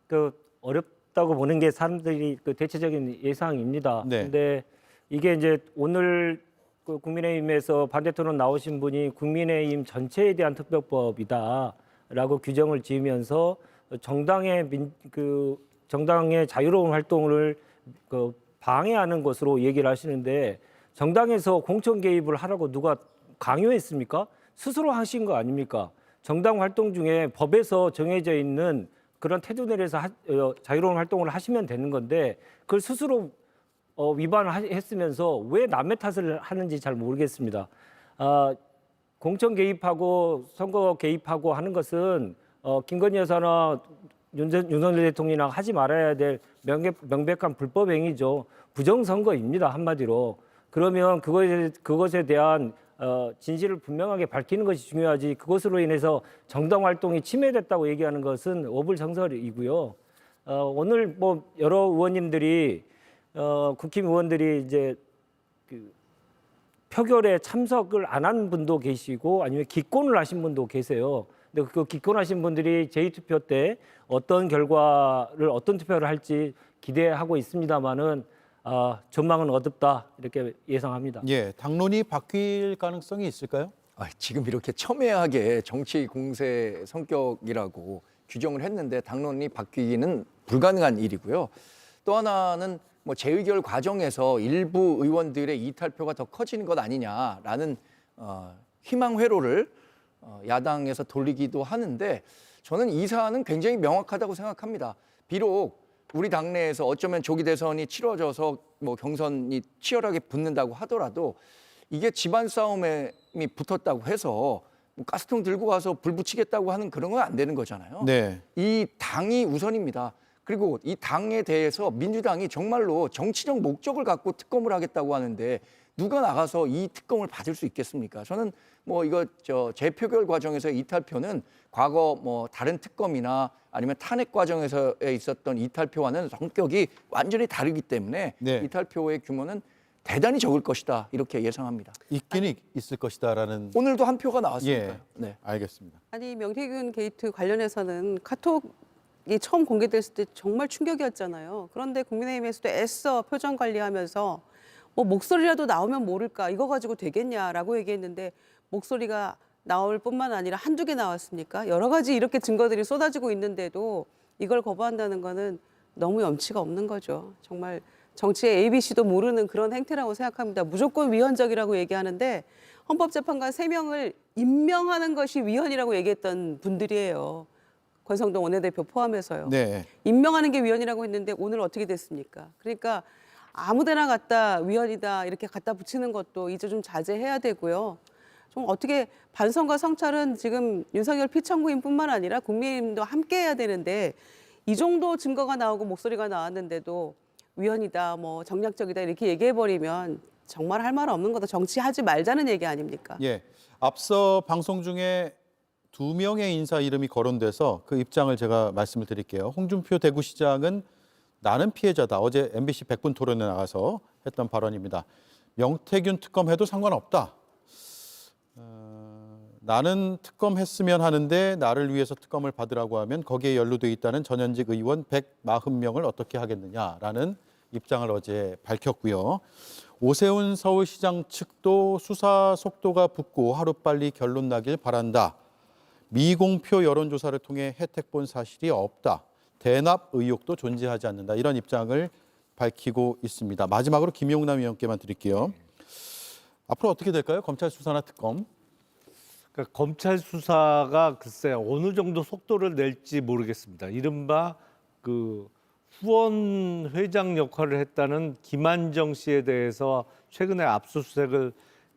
그 어렵다고 보는 게 사람들이 그 대체적인 예상입니다. 네. 근데 이게 이제 오늘 그 국민의힘에서 반대 토론 나오신 분이 국민의힘 전체에 대한 특별법이다라고 규정을 지으면서 정당의 정당의 자유로운 활동을 방해하는 것으로 얘기를 하시는데, 정당에서 공천 개입을 하라고 누가 강요했습니까? 스스로 하신 거 아닙니까? 정당 활동 중에 법에서 정해져 있는 그런 태도 내에서 자유로운 활동을 하시면 되는 건데 그걸 스스로 위반을 했으면서 왜 남의 탓을 하는지 잘 모르겠습니다. 공천 개입하고 선거 개입하고 하는 것은 김건희 여사나 윤석열 대통령이랑 하지 말아야 될 명백한 불법 행위죠. 부정선거입니다, 한마디로. 그러면 그것에 대한 진실을 분명하게 밝히는 것이 중요하지, 그것으로 인해서 정당 활동이 침해됐다고 얘기하는 것은 어불성설이고요. 오늘 뭐 여러 의원님들이 국힘 의원들이 이제 그 표결에 참석을 안 한 분도 계시고 아니면 기권을 하신 분도 계세요. 근데 그 기권하신 분들이 제2투표 때 어떤 결과를 어떤 투표를 할지 기대하고 있습니다만은 전망은 어둡다 이렇게 예상합니다. 예, 당론이 바뀔 가능성이 있을까요? 지금 이렇게 첨예하게 정치 공세 성격이라고 규정을 했는데 당론이 바뀌기는 불가능한 일이고요. 또 하나는 뭐 재의결 과정에서 일부 의원들의 이탈표가 더 커지는 것 아니냐라는 희망 회로를 야당에서 돌리기도 하는데, 저는 이 사안은 굉장히 명확하다고 생각합니다. 비록 우리 당내에서 어쩌면 조기 대선이 치러져서 뭐 경선이 치열하게 붙는다고 하더라도 이게 집안 싸움에 붙었다고 해서 뭐 가스통 들고 가서 불 붙이겠다고 하는 그런 건 안 되는 거잖아요. 네. 이 당이 우선입니다. 그리고 이 당에 대해서 민주당이 정말로 정치적 목적을 갖고 특검을 하겠다고 하는데 누가 나가서 이 특검을 받을 수 있겠습니까? 저는 뭐 이거 재표결 과정에서 이탈표는 과거 뭐 다른 특검이나 아니면 탄핵 과정에서 있었던 이탈표와는 성격이 완전히 다르기 때문에 네. 이탈표의 규모는 대단히 적을 것이다 이렇게 예상합니다. 있긴 있을 것이다라는. 오늘도 한 표가 나왔으니까요. 예, 네. 알겠습니다. 아니, 명태균 게이트 관련해서는 카톡이 처음 공개됐을 때 정말 충격이었잖아요. 그런데 국민의힘에서도 애써 표정 관리하면서 뭐 목소리라도 나오면 모를까, 이거 가지고 되겠냐라고 얘기했는데 목소리가 나올 뿐만 아니라 한두 개 나왔습니까? 여러 가지 이렇게 증거들이 쏟아지고 있는데도 이걸 거부한다는 거는 너무 염치가 없는 거죠. 정말 정치의 ABC도 모르는 그런 행태라고 생각합니다. 무조건 위헌적이라고 얘기하는데 헌법재판관 3명을 임명하는 것이 위헌이라고 얘기했던 분들이에요. 권성동 원내대표 포함해서요. 네. 임명하는 게 위헌이라고 했는데 오늘 어떻게 됐습니까? 그러니까 아무데나 갖다 위헌이다 이렇게 갖다 붙이는 것도 이제 좀 자제해야 되고요. 좀 어떻게 반성과 성찰은 지금 윤석열 피청구인뿐만 아니라 국민의힘도 함께 해야 되는데, 이 정도 증거가 나오고 목소리가 나왔는데도 위헌이다, 뭐 정략적이다 이렇게 얘기해버리면 정말 할 말 없는 거다. 정치하지 말자는 얘기 아닙니까? 예. 앞서 방송 중에 2명의 인사 이름이 거론돼서 그 입장을 제가 말씀을 드릴게요. 홍준표 대구시장은 나는 피해자다. 어제 MBC 100분 토론에 나가서 했던 발언입니다. 명태균 특검 해도 상관없다. 나는 특검 했으면 하는데 나를 위해서 특검을 받으라고 하면 거기에 연루돼 있다는 전현직 의원 140명을 어떻게 하겠느냐라는 입장을 어제 밝혔고요. 오세훈 서울시장 측도 수사 속도가 붙고 하루빨리 결론 나길 바란다. 미공표 여론조사를 통해 혜택 본 사실이 없다. 대납 의혹도 존재하지 않는다. 이런 입장을 밝히고 있습니다. 마지막으로 김용남 의원께만 드릴게요. 앞으로 어떻게 될까요? 검찰 수사나 특검. 그러니까 검찰 수사가 글쎄 어느 정도 속도를 낼지 모르겠습니다. 이른바 그 후원 회장 역할을 했다는 김한정 씨에 대해서 최근에 압수수색을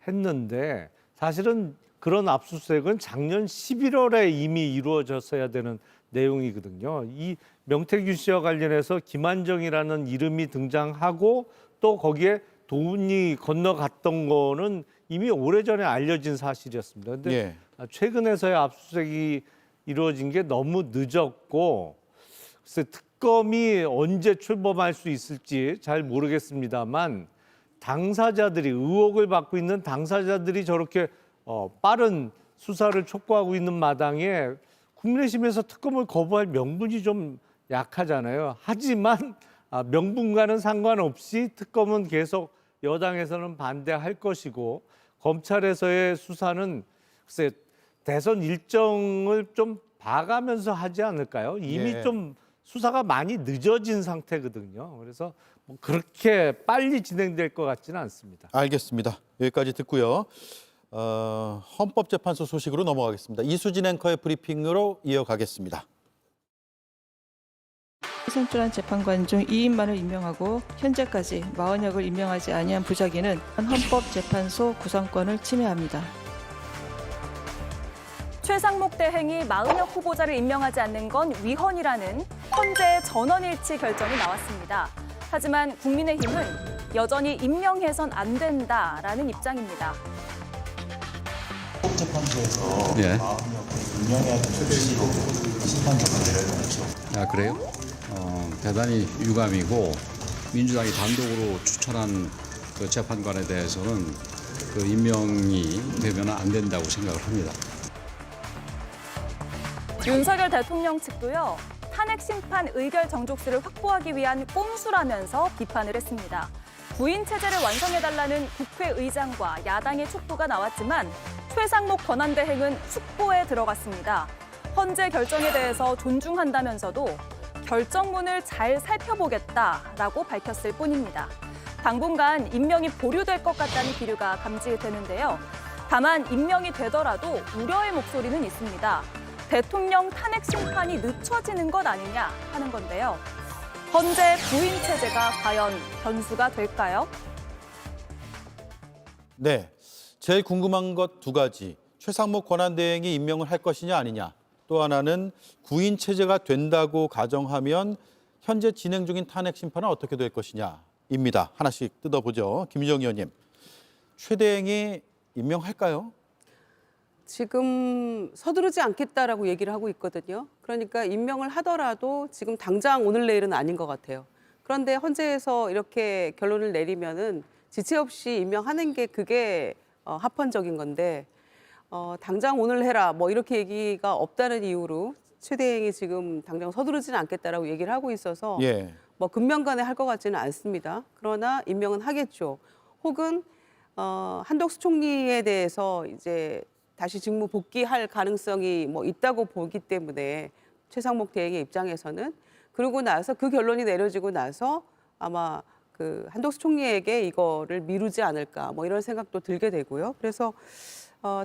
했는데, 사실은 그런 압수수색은 작년 11월에 이미 이루어졌어야 되는 내용이거든요. 이 명태균 씨와 관련해서 김한정이라는 이름이 등장하고 또 거기에 돈이 건너갔던 거는 이미 오래전에 알려진 사실이었습니다. 그런데 예. 최근에서야 압수수색이 이루어진 게 너무 늦었고, 글쎄 특검이 언제 출범할 수 있을지 잘 모르겠습니다만, 당사자들이, 의혹을 받고 있는 당사자들이 저렇게 빠른 수사를 촉구하고 있는 마당에 국민의힘에서 특검을 거부할 명분이 좀 약하잖아요. 하지만 명분과는 상관없이 특검은 계속 여당에서는 반대할 것이고, 검찰에서의 수사는 글쎄 대선 일정을 좀 봐가면서 하지 않을까요? 이미 예. 좀 수사가 많이 늦어진 상태거든요. 그래서 뭐 그렇게 빨리 진행될 것 같지는 않습니다. 알겠습니다. 여기까지 듣고요. 헌법재판소 소식으로 넘어가겠습니다. 이수진 앵커의 브리핑으로 이어가겠습니다. 선출한 재판관 중 2인만을 임명하고 현재까지 40역을 임명하지 아니한 부작위는 헌법재판소 구성권을 침해합니다. 최상목 대행이 마은혁 후보자를 임명하지 않는 건 위헌이라는 헌재의 전원일치 결정이 나왔습니다. 하지만 국민의힘은 여전히 임명해선 안 된다라는 입장입니다. 헌법재판소에서 임명해야 되는 취지로 심판 결정을 내렸죠. 아, 그래요? 대단히 유감이고 민주당이 단독으로 추천한 그 재판관에 대해서는 그 임명이 되면 안 된다고 생각을 합니다. 윤석열 대통령 측도요. 탄핵 심판 의결 정족수를 확보하기 위한 꼼수라면서 비판을 했습니다. 구인 체제를 완성해달라는 국회의장과 야당의 촉구가 나왔지만 최상목 권한대행은 숙보에 들어갔습니다. 헌재 결정에 대해서 존중한다면서도 결정문을 잘 살펴보겠다라고 밝혔을 뿐입니다. 당분간 임명이 보류될 것 같다는 기류가 감지되는데요. 다만 임명이 되더라도 우려의 목소리는 있습니다. 대통령 탄핵 심판이 늦춰지는 것 아니냐 하는 건데요. 헌재 구인 체제가 과연 변수가 될까요? 네, 제일 궁금한 것 두 가지. 최상목 권한대행이 임명을 할 것이냐 아니냐. 또 하나는 구인 체제가 된다고 가정하면 현재 진행 중인 탄핵 심판은 어떻게 될 것이냐입니다. 하나씩 뜯어보죠. 김유정 의원님, 최 대행이 임명할까요? 지금 서두르지 않겠다라고 얘기를 하고 있거든요. 그러니까 임명을 하더라도 지금 당장 오늘 내일은 아닌 것 같아요. 그런데 헌재에서 이렇게 결론을 내리면은 지체 없이 임명하는 게 그게 합헌적인 건데 당장 오늘 해라 뭐 이렇게 얘기가 없다는 이유로 최 대행이 지금 당장 서두르지는 않겠다라고 얘기를 하고 있어서 뭐 금명간에 할 것 같지는 않습니다. 그러나 임명은 하겠죠. 혹은 한덕수 총리에 대해서 이제 다시 직무 복귀할 가능성이 뭐 있다고 보기 때문에 최상목 대행의 입장에서는 그러고 나서 그 결론이 내려지고 나서 아마 그 한덕수 총리에게 이거를 미루지 않을까 뭐 이런 생각도 들게 되고요. 그래서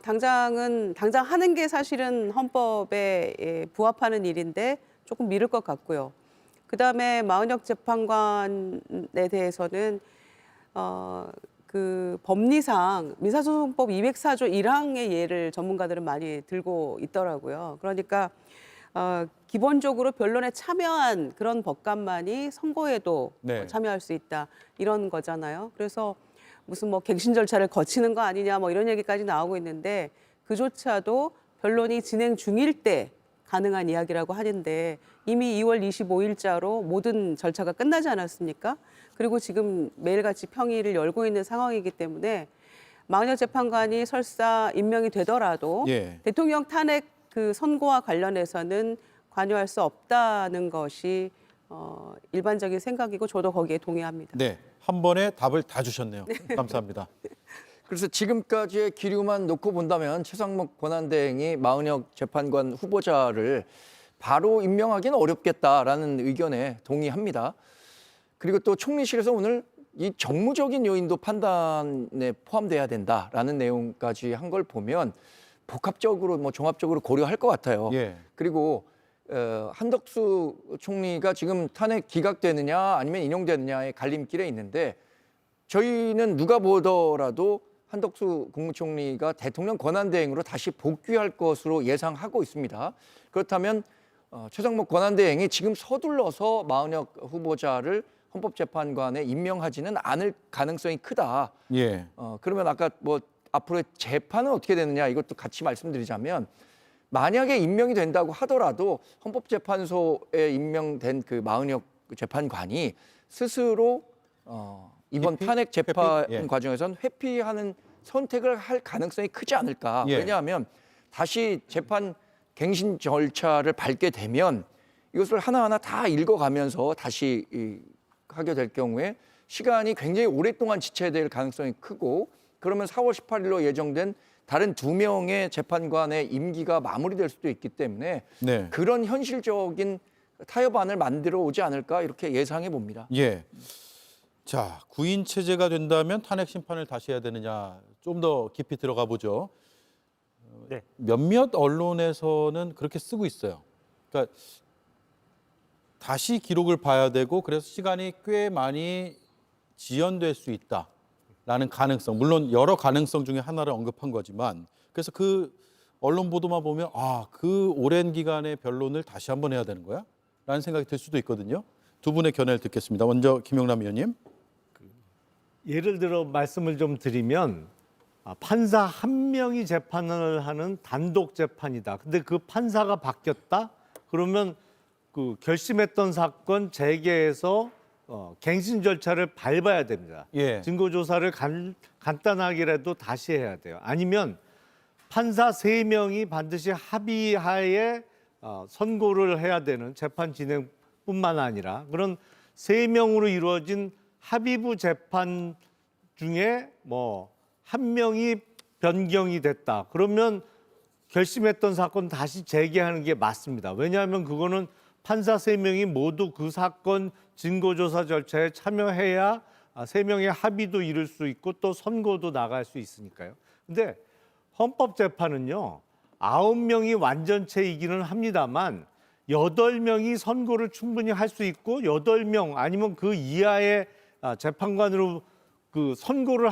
당장 하는 게 사실은 헌법에 부합하는 일인데 조금 미룰 것 같고요. 그다음에 마은혁 재판관에 대해서는 그 법리상 민사소송법 204조 1항의 예를 전문가들은 많이 들고 있더라고요. 그러니까 기본적으로 변론에 참여한 그런 법관만이 선고에도 참여할 수 있다 이런 거잖아요. 그래서 무슨 뭐 갱신 절차를 거치는 거 아니냐 뭐 이런 얘기까지 나오고 있는데 그조차도 변론이 진행 중일 때 가능한 이야기라고 하는데 이미 2월 25일자로 모든 절차가 끝나지 않았습니까? 그리고 지금 매일같이 평의를 열고 있는 상황이기 때문에 마은혁 재판관이 설사 임명이 되더라도 대통령 탄핵 그 선고와 관련해서는 관여할 수 없다는 것이 일반적인 생각이고 저도 거기에 동의합니다. 네, 한 번에 답을 다 주셨네요. 감사합니다. 그래서 지금까지의 기류만 놓고 본다면 최상목 권한대행이 마은혁 재판관 후보자를 바로 임명하기는 어렵겠다라는 의견에 동의합니다. 그리고 또 총리실에서 오늘 이 정무적인 요인도 판단에 포함돼야 된다라는 내용까지 한 걸 보면 복합적으로 뭐 종합적으로 고려할 것 같아요. 그리고 한덕수 총리가 지금 탄핵 기각되느냐 아니면 인용되느냐의 갈림길에 있는데 저희는 누가 보더라도 한덕수 국무총리가 대통령 권한대행으로 다시 복귀할 것으로 예상하고 있습니다. 그렇다면 최상목 권한대행이 지금 서둘러서 마은혁 후보자를 헌법재판관에 임명하지는 않을 가능성이 크다. 그러면 아까 뭐 앞으로의 재판은 어떻게 되느냐 이것도 같이 말씀드리자면 만약에 임명이 된다고 하더라도 헌법재판소에 임명된 그 마은혁 재판관이 스스로 이번 탄핵 재판 과정에서는 회피하는 선택을 할 가능성이 크지 않을까. 왜냐하면 다시 재판 갱신 절차를 밟게 되면 이것을 하나하나 다 읽어가면서 다시 하게 될 경우에 시간이 굉장히 오랫동안 지체될 가능성이 크고 그러면 4월 18일로 예정된 다른 2명의 재판관의 임기가 마무리될 수도 있기 때문에 그런 현실적인 타협안을 만들어 오지 않을까 이렇게 예상해 봅니다. 자, 구인 체제가 된다면 탄핵 심판을 다시 해야 되느냐 좀 더 깊이 들어가 보죠. 몇몇 언론에서는 그렇게 쓰고 있어요. 그러니까 다시 기록을 봐야 되고 그래서 시간이 꽤 많이 지연될 수 있다라는 가능성. 물론 여러 가능성 중에 하나를 언급한 거지만 그래서 그 언론 보도만 보면 그 오랜 기간의 변론을 다시 한번 해야 되는 거야? 라는 생각이 들 수도 있거든요. 두 분의 견해를 듣겠습니다. 먼저 김영남 의원님. 예를 들어 말씀을 좀 드리면 판사 한 명이 재판을 하는 단독 재판이다. 근데 그 판사가 바뀌었다? 그러면 그 결심했던 사건 재개해서 갱신 절차를 밟아야 됩니다. 예. 증거 조사를 간단하게라도 다시 해야 돼요. 아니면 판사 3명이 반드시 합의하에 선고를 해야 되는 재판 진행뿐만 아니라 그런 3명으로 이루어진 합의부 재판 중에 한 명이 변경이 됐다. 그러면 결심했던 사건 다시 재개하는 게 맞습니다. 왜냐하면 그거는 판사 3명이 모두 그 사건 증거조사 절차에 참여해야 3명의 합의도 이룰 수 있고 또 선고도 나갈 수 있으니까요. 근데 헌법재판은요, 9명이 완전체이기는 합니다만 8명이 선고를 충분히 할 수 있고 8명 아니면 그 이하의 재판관으로 그 선고를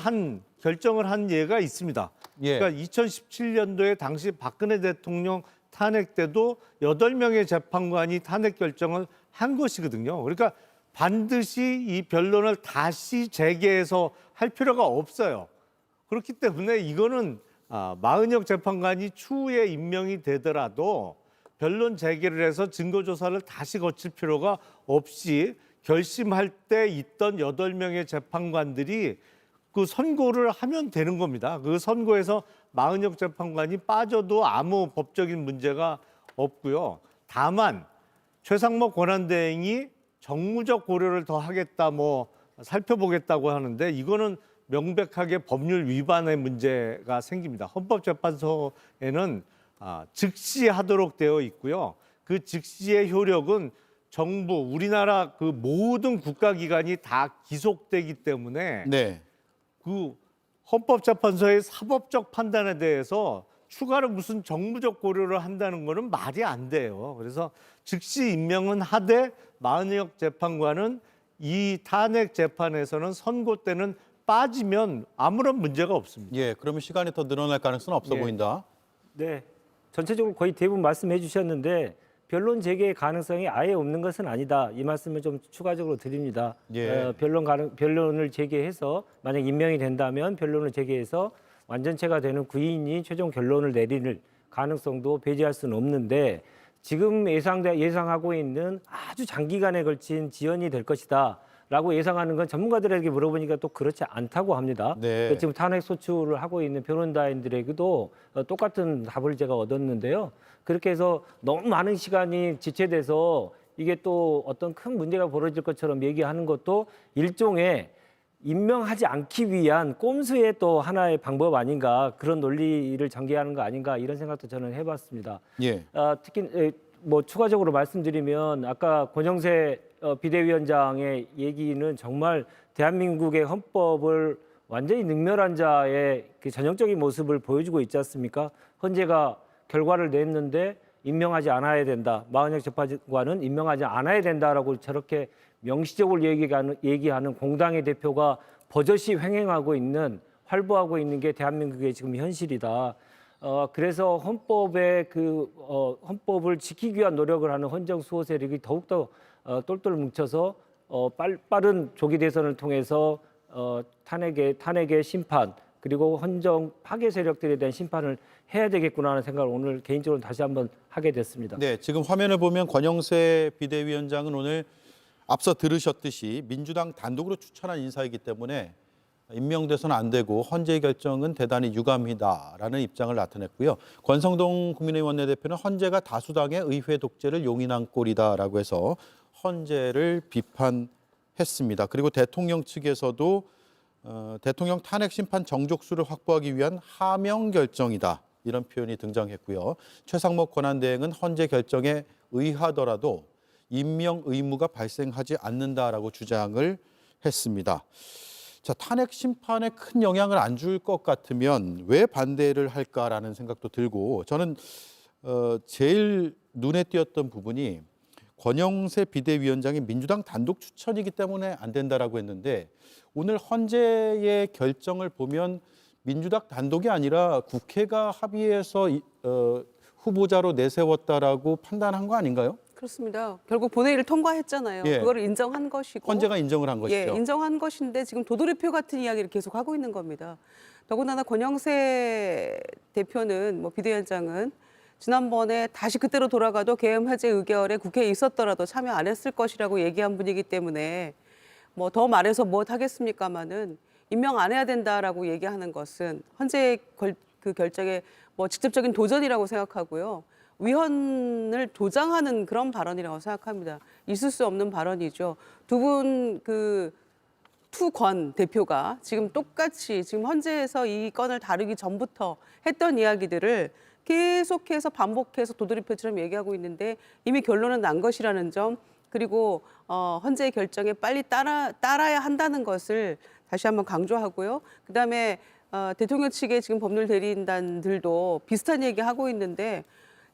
결정을 한 예가 있습니다. 예. 그러니까 2017년도에 당시 박근혜 대통령 탄핵 때도 8명의 재판관이 탄핵 결정을 한 것이거든요. 그러니까 반드시 이 변론을 다시 재개해서 할 필요가 없어요. 그렇기 때문에 이거는 마은혁 재판관이 추후에 임명이 되더라도 변론 재개를 해서 증거조사를 다시 거칠 필요가 없이 결심할 때 있던 8명의 재판관들이 그 선고를 하면 되는 겁니다. 그 선고에서 마은혁 재판관이 빠져도 아무 법적인 문제가 없고요. 다만 최상목 권한대행이 정무적 고려를 더 하겠다, 살펴보겠다고 하는데 이거는 명백하게 법률 위반의 문제가 생깁니다. 헌법재판소에는 즉시 하도록 되어 있고요. 그 즉시의 효력은 정부, 우리나라 그 모든 국가기관이 다 기속되기 때문에 네. 그 헌법재판소의 사법적 판단에 대해서 추가로 무슨 정무적 고려를 한다는 거는 말이 안 돼요. 그래서 즉시 임명은 하되 마은혁 재판관은 이 탄핵 재판에서는 선고 때는 빠지면 아무런 문제가 없습니다. 예, 그러면 시간이 더 늘어날 가능성은 없어 예. 보인다. 네, 전체적으로 거의 대부분 말씀해 주셨는데 변론 재개의 가능성이 아예 없는 것은 아니다. 이 말씀을 좀 추가적으로 드립니다. 예. 변론을 재개해서 만약 임명이 된다면 변론을 재개해서 완전체가 되는 구인이 최종 결론을 내릴 가능성도 배제할 수는 없는데 지금 예상하고 있는 아주 장기간에 걸친 지연이 될 것이다. 라고 예상하는 건 전문가들에게 물어보니까 또 그렇지 않다고 합니다. 네. 지금 탄핵 소추를 하고 있는 변호인단들에게도 똑같은 답을 제가 얻었는데요. 그렇게 해서 너무 많은 시간이 지체돼서 이게 또 어떤 큰 문제가 벌어질 것처럼 얘기하는 것도 일종의 임명하지 않기 위한 꼼수의 또 하나의 방법 아닌가, 그런 논리를 전개하는 거 아닌가, 이런 생각도 저는 해봤습니다. 예. 특히 추가적으로 말씀드리면 아까 권영세 비대위원장의 얘기는 정말 대한민국의 헌법을 완전히 능멸한 자의 그 전형적인 모습을 보여주고 있지 않습니까? 헌재가 결과를 냈는데 임명하지 않아야 된다. 마은혁 재판관은 임명하지 않아야 된다라고 저렇게 명시적으로 얘기하는 공당의 대표가 버젓이 횡행하고 있는, 활보하고 있는 게 대한민국의 지금 현실이다. 그래서 헌법을 지키기 위한 노력을 하는 헌정 수호 세력이 더욱더 똘똘 뭉쳐서 빠른 조기 대선을 통해서 탄핵의 심판, 그리고 헌정 파괴 세력들에 대한 심판을 해야 되겠구나 하는 생각을 오늘 개인적으로 다시 한번 하게 됐습니다. 네, 지금 화면을 보면 권영세 비대위원장은 오늘 앞서 들으셨듯이 민주당 단독으로 추천한 인사이기 때문에 임명돼서는 안 되고 헌재의 결정은 대단히 유감이다라는 입장을 나타냈고요. 권성동 국민의힘 원내대표는 헌재가 다수당의 의회 독재를 용인한 꼴이다라고 해서 헌재를 비판했습니다. 그리고 대통령 측에서도 대통령 탄핵 심판 정족수를 확보하기 위한 하명 결정이다, 이런 표현이 등장했고요. 최상목 권한대행은 헌재 결정에 의하더라도 임명 의무가 발생하지 않는다라고 주장을 했습니다. 자, 탄핵 심판에 큰 영향을 안 줄 것 같으면 왜 반대를 할까라는 생각도 들고, 저는 제일 눈에 띄었던 부분이 권영세 비대위원장이 민주당 단독 추천이기 때문에 안 된다라고 했는데 오늘 헌재의 결정을 보면 민주당 단독이 아니라 국회가 합의해서 후보자로 내세웠다라고 판단한 거 아닌가요? 그렇습니다. 결국 본회의를 통과했잖아요. 예. 그거를 인정한 것이고. 헌재가 인정을 한 것이죠. 예, 인정한 것인데 지금 도돌이표 같은 이야기를 계속 하고 있는 겁니다. 더군다나 권영세 대표는 비대위원장은 지난번에 다시 그때로 돌아가도 계엄 해제 의결에 국회에 있었더라도 참여 안 했을 것이라고 얘기한 분이기 때문에 더 말해서 무엇 하겠습니까마는 임명 안 해야 된다라고 얘기하는 것은 헌재 그 결정에 직접적인 도전이라고 생각하고요. 위헌을 조장하는 그런 발언이라고 생각합니다. 있을 수 없는 발언이죠. 두 분 투권 대표가 지금 똑같이 지금 헌재에서 이 건을 다루기 전부터 했던 이야기들을 계속해서 반복해서 도돌이표처럼 얘기하고 있는데 이미 결론은 난 것이라는 점, 그리고 헌재의 결정에 빨리 따라야 한다는 것을 다시 한번 강조하고요. 그다음에 대통령 측의 지금 법률 대리인단들도 비슷한 얘기하고 있는데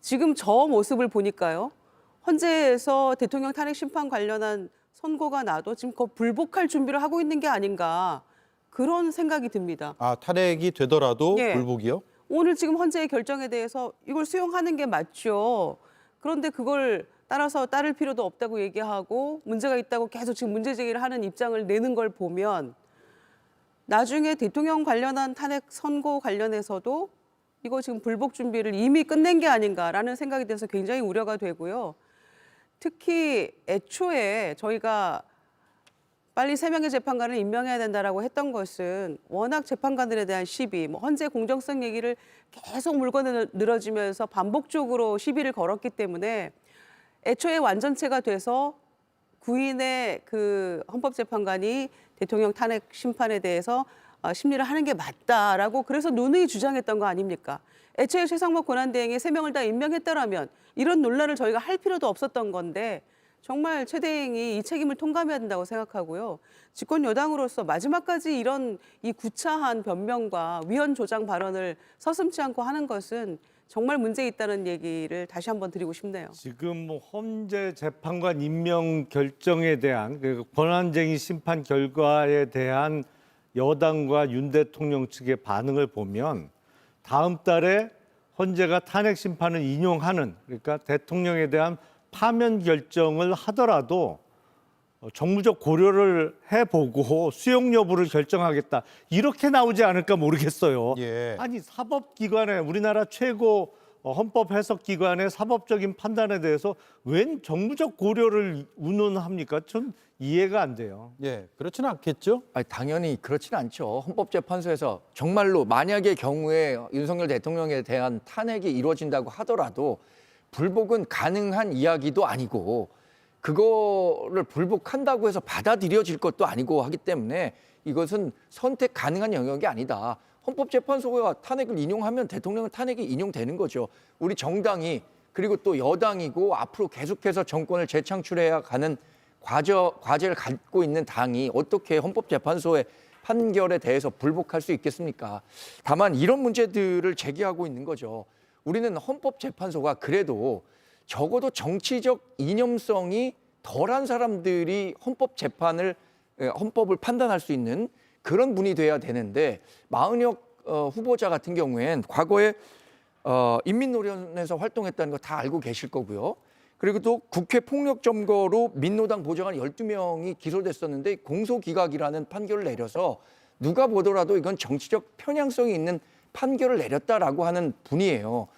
지금 저 모습을 보니까요. 헌재에서 대통령 탄핵 심판 관련한 선고가 나도 지금 그거 불복할 준비를 하고 있는 게 아닌가, 그런 생각이 듭니다. 아, 탄핵이 되더라도 예. 불복이요? 오늘 지금 헌재의 결정에 대해서 이걸 수용하는 게 맞죠. 그런데 그걸 따라서 따를 필요도 없다고 얘기하고 문제가 있다고 계속 지금 문제 제기를 하는 입장을 내는 걸 보면 나중에 대통령 관련한 탄핵 선고 관련해서도 이거 지금 불복 준비를 이미 끝낸 게 아닌가라는 생각이 들어서 굉장히 우려가 되고요. 특히 애초에 저희가 빨리 3명의 재판관을 임명해야 된다라고 했던 것은 워낙 재판관들에 대한 시비, 헌재 공정성 얘기를 계속 물고 늘어지면서 반복적으로 시비를 걸었기 때문에 애초에 완전체가 돼서 구인의 그 헌법재판관이 대통령 탄핵 심판에 대해서 심리를 하는 게 맞다라고 그래서 누누이 주장했던 거 아닙니까? 애초에 최상목 권한대행이 3명을 다 임명했다라면 이런 논란을 저희가 할 필요도 없었던 건데 정말 최 대행이 이 책임을 통감해야 된다고 생각하고요. 집권 여당으로서 마지막까지 이런 이 구차한 변명과 위헌 조장 발언을 서슴지 않고 하는 것은 정말 문제 있다는 얘기를 다시 한번 드리고 싶네요. 지금 헌재 재판관 임명 결정에 대한 권한쟁의 심판 결과에 대한 여당과 윤 대통령 측의 반응을 보면 다음 달에 헌재가 탄핵 심판을 인용하는, 그러니까 대통령에 대한 파면 결정을 하더라도 정무적 고려를 해보고 수용 여부를 결정하겠다, 이렇게 나오지 않을까 모르겠어요. 예. 아니, 사법기관에, 우리나라 최고 헌법 해석 기관의 사법적인 판단에 대해서 웬 정무적 고려를 운운합니까? 전 이해가 안 돼요. 예, 그렇지는 않겠죠? 아니, 당연히 그렇지는 않죠. 헌법재판소에서 정말로 만약의 경우에 윤석열 대통령에 대한 탄핵이 이루어진다고 하더라도 불복은 가능한 이야기도 아니고 그거를 불복한다고 해서 받아들여질 것도 아니고 하기 때문에 이것은 선택 가능한 영역이 아니다. 헌법재판소가 탄핵을 인용하면 대통령은 탄핵이 인용되는 거죠. 우리 정당이, 그리고 또 여당이고 앞으로 계속해서 정권을 재창출해야 가는 과제를 갖고 있는 당이 어떻게 헌법재판소의 판결에 대해서 불복할 수 있겠습니까? 다만 이런 문제들을 제기하고 있는 거죠. 우리는 헌법재판소가 그래도 적어도 정치적 이념성이 덜한 사람들이 헌법을 판단할 수 있는 그런 분이 돼야 되는데, 마은혁 후보자 같은 경우엔 과거에 인민노련에서 활동했다는 거 다 알고 계실 거고요. 그리고 또 국회 폭력 점거로 민노당 보좌관 12명이 기소됐었는데 공소기각이라는 판결을 내려서 누가 보더라도 이건 정치적 편향성이 있는 판결을 내렸다라고 하는 분이에요.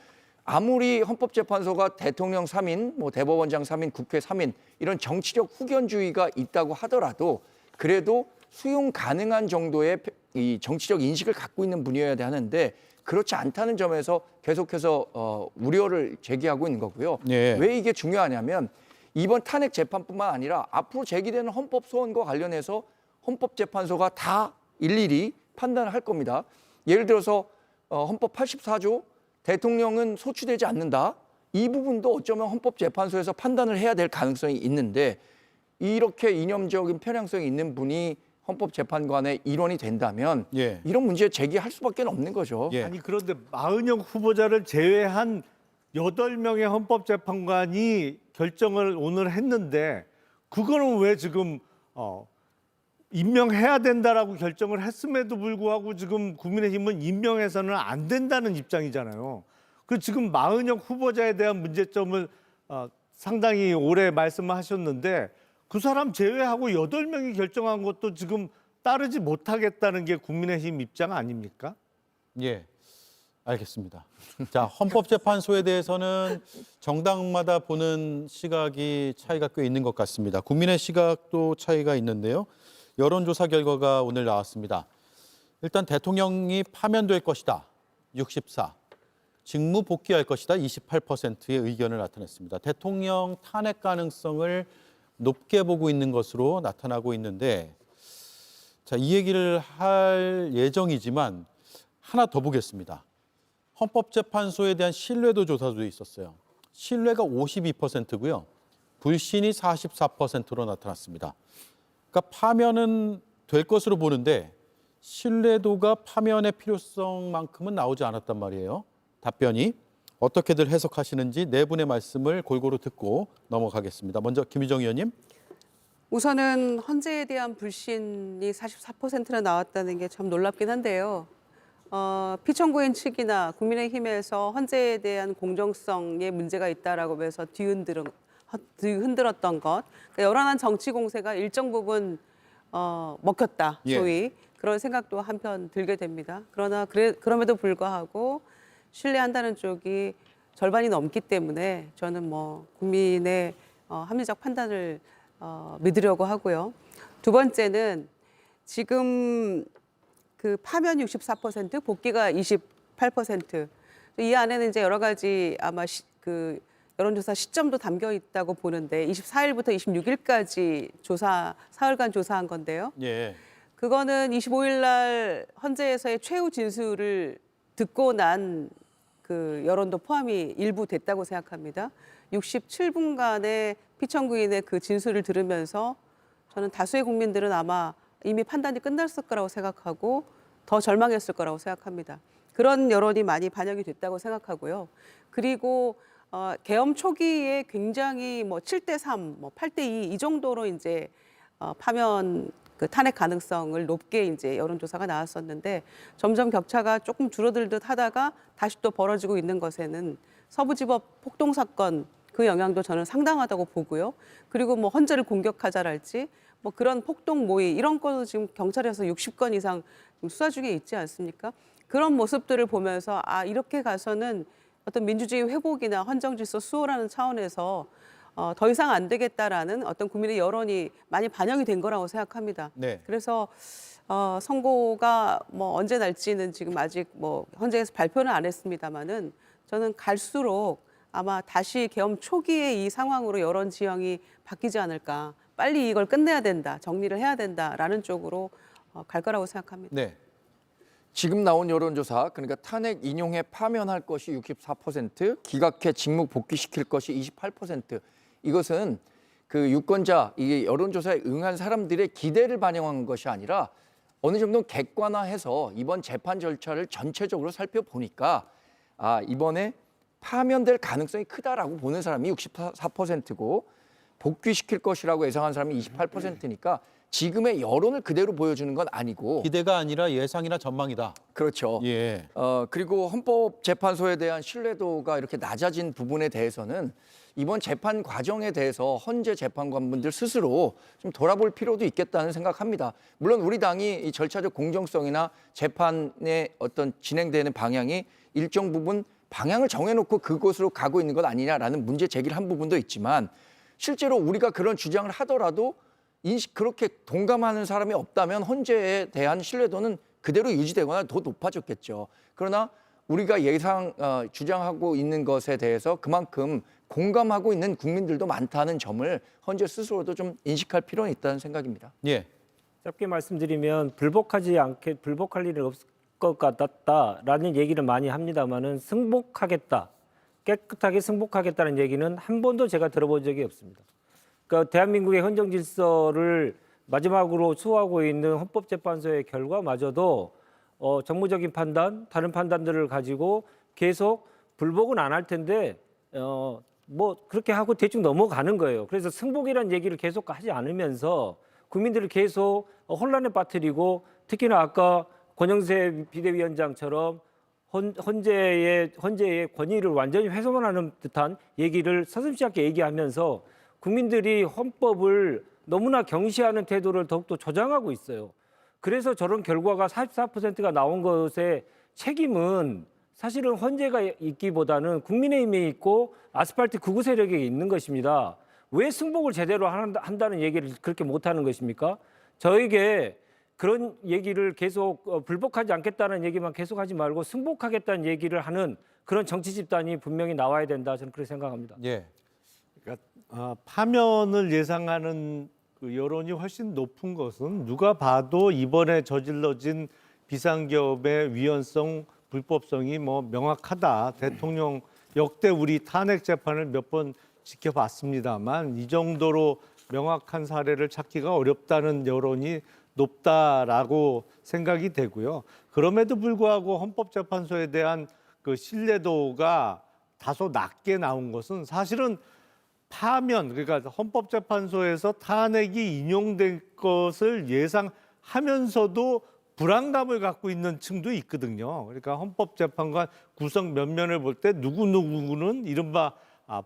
아무리 헌법재판소가 대통령 3인, 대법원장 3인, 국회 3인 이런 정치적 후견주의가 있다고 하더라도 그래도 수용 가능한 정도의 이 정치적 인식을 갖고 있는 분이어야 하는데 그렇지 않다는 점에서 계속해서 우려를 제기하고 있는 거고요. 예. 왜 이게 중요하냐면 이번 탄핵 재판뿐만 아니라 앞으로 제기되는 헌법 소원과 관련해서 헌법재판소가 다 일일이 판단을 할 겁니다. 예를 들어서 헌법 84조 대통령은 소추되지 않는다. 이 부분도 어쩌면 헌법재판소에서 판단을 해야 될 가능성이 있는데 이렇게 이념적인 편향성이 있는 분이 헌법재판관의 일원이 된다면 예. 이런 문제 제기할 수밖에 없는 거죠. 예. 아니, 그런데 마은영 후보자를 제외한 8명의 헌법재판관이 결정을 오늘 했는데 그거는 왜 지금 임명해야 된다라고 결정을 했음에도 불구하고 지금 국민의힘은 임명해서는 안 된다는 입장이잖아요. 그 지금 마은혁 후보자에 대한 문제점을 상당히 오래 말씀하셨는데 그 사람 제외하고 8명이 결정한 것도 지금 따르지 못하겠다는 게 국민의힘 입장 아닙니까? 예, 알겠습니다. 자, 헌법재판소에 대해서는 정당마다 보는 시각이 차이가 꽤 있는 것 같습니다. 국민의 시각도 차이가 있는데요. 여론조사 결과가 오늘 나왔습니다. 일단 대통령이 파면될 것이다, 64. 직무 복귀할 것이다, 28%의 의견을 나타냈습니다. 대통령 탄핵 가능성을 높게 보고 있는 것으로 나타나고 있는데, 자, 이 얘기를 할 예정이지만 하나 더 보겠습니다. 헌법재판소에 대한 신뢰도 조사도 있었어요. 신뢰가 52%고요. 불신이 44%로 나타났습니다. 그러니까 파면은 될 것으로 보는데 신뢰도가 파면의 필요성만큼은 나오지 않았단 말이에요. 답변이 어떻게들 해석하시는지 네 분의 말씀을 골고루 듣고 넘어가겠습니다. 먼저 김유정 의원님. 우선은 헌재에 대한 불신이 44%나 나왔다는 게 참 놀랍긴 한데요. 피청구인 측이나 국민의힘에서 헌재에 대한 공정성에 문제가 있다라고 해서 뒤흔들었던 것, 그러니까 요란한 정치 공세가 일정 부분 먹혔다, 소위 그런 생각도 한편 들게 됩니다. 그러나 그럼에도 불구하고 신뢰한다는 쪽이 절반이 넘기 때문에 저는 뭐 국민의 합리적 판단을 믿으려고 하고요. 두 번째는 지금 그 파면 64%, 복귀가 28%. 이 안에는 이제 여러 가지 아마 그 여론조사 시점도 담겨 있다고 보는데 24일부터 26일까지 사흘간 조사한 건데요. 예. 그거는 25일 날 헌재에서의 최후 진술을 듣고 난 그 여론도 포함이 일부 됐다고 생각합니다. 67분간의 피청구인의 그 진술을 들으면서 저는 다수의 국민들은 아마 이미 판단이 끝났을 거라고 생각하고 더 절망했을 거라고 생각합니다. 그런 여론이 많이 반영이 됐다고 생각하고요. 그리고 계엄 초기에 굉장히 뭐 7대3, 뭐 8대2 이 정도로 이제 파면 그 탄핵 가능성을 높게 이제 여론조사가 나왔었는데 점점 격차가 조금 줄어들듯 하다가 다시 또 벌어지고 있는 것에는 서부지법 폭동 사건 그 영향도 저는 상당하다고 보고요. 그리고 뭐 헌재를 공격하자랄지 뭐 그런 폭동 모의 이런 것도 지금 경찰에서 60건 이상 수사 중에 있지 않습니까? 그런 모습들을 보면서 이렇게 가서는 어떤 민주주의 회복이나 헌정질서 수호라는 차원에서 더 이상 안 되겠다라는 어떤 국민의 여론이 많이 반영이 된 거라고 생각합니다. 네. 그래서 선고가 뭐 언제 날지는 지금 아직 뭐 헌재에서 발표는 안 했습니다만은 저는 갈수록 아마 다시 계엄 초기의 이 상황으로 여론 지형이 바뀌지 않을까. 빨리 이걸 끝내야 된다, 정리를 해야 된다라는 쪽으로 갈 거라고 생각합니다. 네. 지금 나온 여론조사, 그러니까 탄핵 인용해 파면할 것이 64%, 기각해 직무 복귀시킬 것이 28%. 이것은 그 유권자, 이게 여론조사에 응한 사람들의 기대를 반영한 것이 아니라 어느 정도 객관화해서 이번 재판 절차를 전체적으로 살펴보니까 이번에 파면될 가능성이 크다라고 보는 사람이 64%고 복귀시킬 것이라고 예상한 사람이 28%니까 지금의 여론을 그대로 보여주는 건 아니고 기대가 아니라 예상이나 전망이다. 그렇죠. 예. 그리고 헌법재판소에 대한 신뢰도가 이렇게 낮아진 부분에 대해서는 이번 재판 과정에 대해서 헌재 재판관분들 스스로 좀 돌아볼 필요도 있겠다는 생각합니다. 물론 우리 당이 이 절차적 공정성이나 재판의 어떤 진행되는 방향이 일정 부분 방향을 정해놓고 그곳으로 가고 있는 것 아니냐라는 문제 제기를 한 부분도 있지만 실제로 우리가 그런 주장을 하더라도 그렇게 동감하는 사람이 없다면 헌재에 대한 신뢰도는 그대로 유지되거나 더 높아졌겠죠. 그러나 우리가 주장하고 있는 것에 대해서 그만큼 공감하고 있는 국민들도 많다는 점을 헌재 스스로도 좀 인식할 필요는 있다는 생각입니다. 예. 짧게 말씀드리면 불복할 일은 없을 것 같다라는 얘기를 많이 합니다만은 승복하겠다, 깨끗하게 승복하겠다는 얘기는 한 번도 제가 들어본 적이 없습니다. 그러니까 대한민국의 헌정 질서를 마지막으로 수호하고 있는 헌법재판소의 결과마저도 정무적인 판단, 다른 판단들을 가지고 계속 불복은 안 할 텐데 뭐 그렇게 하고 대충 넘어가는 거예요. 그래서 승복이라는 얘기를 계속 하지 않으면서 국민들을 계속 혼란에 빠뜨리고 특히나 아까 권영세 비대위원장처럼 헌재의 권위를 완전히 훼손하는 듯한 얘기를 서슴지 않게 얘기하면서 국민들이 헌법을 너무나 경시하는 태도를 더욱더 조장하고 있어요. 그래서 저런 결과가 44%가 나온 것의 책임은 사실은 헌재가 있기보다는 국민의힘에 있고 아스팔트 극우 세력에 있는 것입니다. 왜 승복을 제대로 한다는 얘기를 그렇게 못하는 것입니까? 저에게 그런 얘기를 계속 불복하지 않겠다는 얘기만 계속하지 말고 승복하겠다는 얘기를 하는 그런 정치 집단이 분명히 나와야 된다. 저는 그렇게 생각합니다. 예. 그러니까 파면을 예상하는 그 여론이 훨씬 높은 것은 누가 봐도 이번에 저질러진 비상계엄의 위헌성, 불법성이 뭐 명확하다. 대통령 역대 우리 탄핵 재판을 몇 번 지켜봤습니다만 이 정도로 명확한 사례를 찾기가 어렵다는 여론이 높다라고 생각이 되고요. 그럼에도 불구하고 헌법재판소에 대한 그 신뢰도가 다소 낮게 나온 것은 사실은 파면, 그러니까 헌법재판소에서 탄핵이 인용될 것을 예상하면서도 불안감을 갖고 있는 층도 있거든요. 그러니까 헌법재판관 구성 면면을 볼 때 누구누구는 이른바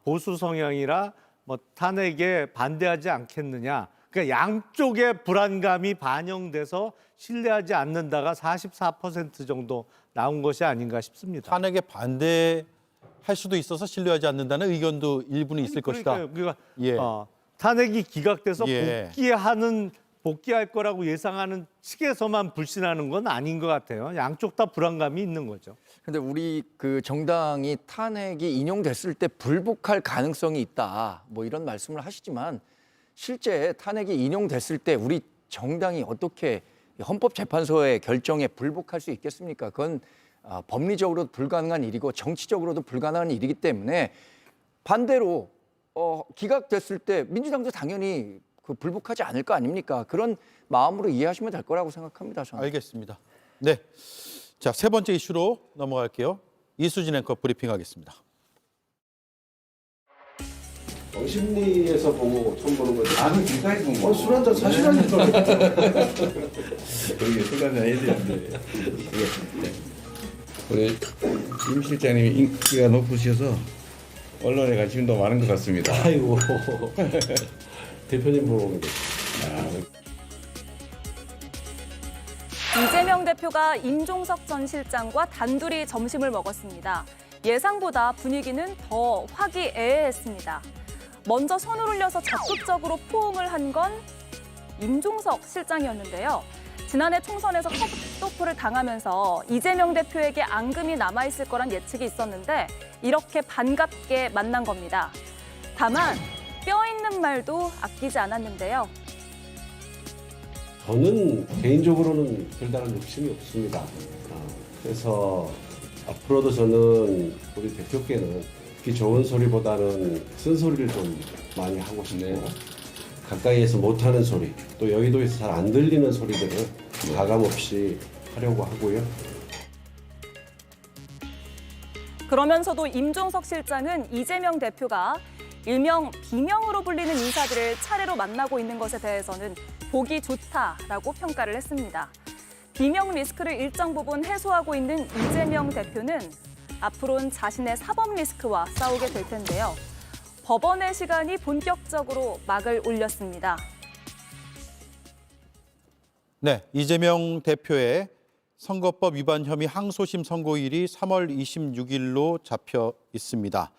보수 성향이라 뭐 탄핵에 반대하지 않겠느냐. 그러니까 양쪽의 불안감이 반영돼서 신뢰하지 않는다가 44% 정도 나온 것이 아닌가 싶습니다. 탄핵에 반대할 수도 있어서 신뢰하지 않는다는 의견도 일부는 있을 것이다. 그러니까 예. 탄핵이 기각돼서 예. 복귀할 거라고 예상하는 측에서만 불신하는 건 아닌 것 같아요. 양쪽 다 불안감이 있는 거죠. 근데 우리 그 정당이 탄핵이 인용됐을 때 불복할 가능성이 있다. 뭐 이런 말씀을 하시지만 실제 탄핵이 인용됐을 때 우리 정당이 어떻게 헌법재판소의 결정에 불복할 수 있겠습니까? 그건 법리적으로도 불가능한 일이고 정치적으로도 불가능한 일이기 때문에 반대로 기각됐을 때 민주당도 당연히 그 불복하지 않을 거 아닙니까? 그런 마음으로 이해하시면 될 거라고 생각합니다. 저는. 알겠습니다. 네, 자, 세 번째 이슈로 넘어갈게요. 이수진 앵커 브리핑하겠습니다. 심리에서 보고 처음 보는 거죠. 아니, 지금까지 본 거. 술 한잔 사시라니. 그러게 술 한잔 해야 되는데. 우리 임 실장님이 인기가 높으셔서 언론에 관심도 많은 것 같습니다. 아이고. 대표님 보러 오는데. 이재명 대표가 임종석 전 실장과 단둘이 점심을 먹었습니다. 예상보다 분위기는 더 화기애애했습니다. 먼저 손을 올려서 적극적으로 포옹을 한 건 임종석 실장이었는데요. 지난해 총선에서 컷오프를 당하면서 이재명 대표에게 앙금이 남아있을 거란 예측이 있었는데 이렇게 반갑게 만난 겁니다. 다만 뼈 있는 말도 아끼지 않았는데요. 저는 개인적으로는 별다른 욕심이 없습니다. 그래서 앞으로도 저는 우리 대표께는 듣기 좋은 소리보다는 쓴 소리를 좀 많이 하고 싶고 가까이에서 못하는 소리, 또 여의도에서 잘 안 들리는 소리들을 가감없이 하려고 하고요. 그러면서도 임종석 실장은 이재명 대표가 일명 비명으로 불리는 인사들을 차례로 만나고 있는 것에 대해서는 보기 좋다라고 평가를 했습니다. 비명 리스크를 일정 부분 해소하고 있는 이재명 대표는 앞으로는 자신의 사법 리스크와 싸우게 될 텐데요. 법원의 시간이 본격적으로 막을 올렸습니다. 네, 이재명 대표의 선거법 위반 혐의 항소심 선고일이 3월 26일로 잡혀 있습니다.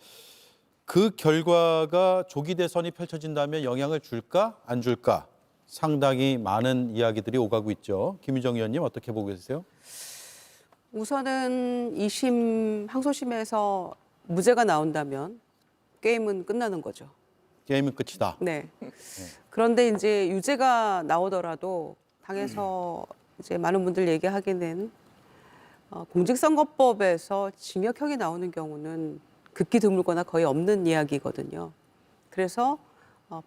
그 결과가 조기 대선이 펼쳐진다면 영향을 줄까 안 줄까 상당히 많은 이야기들이 오가고 있죠. 김유정 의원님 어떻게 보고 계세요? 우선은 2심 항소심에서 무죄가 나온다면 게임은 끝나는 거죠. 게임은 끝이다. 네. 그런데 이제 유죄가 나오더라도 당에서 이제 많은 분들 얘기하기는 공직선거법에서 징역형이 나오는 경우는 극히 드물거나 거의 없는 이야기거든요. 그래서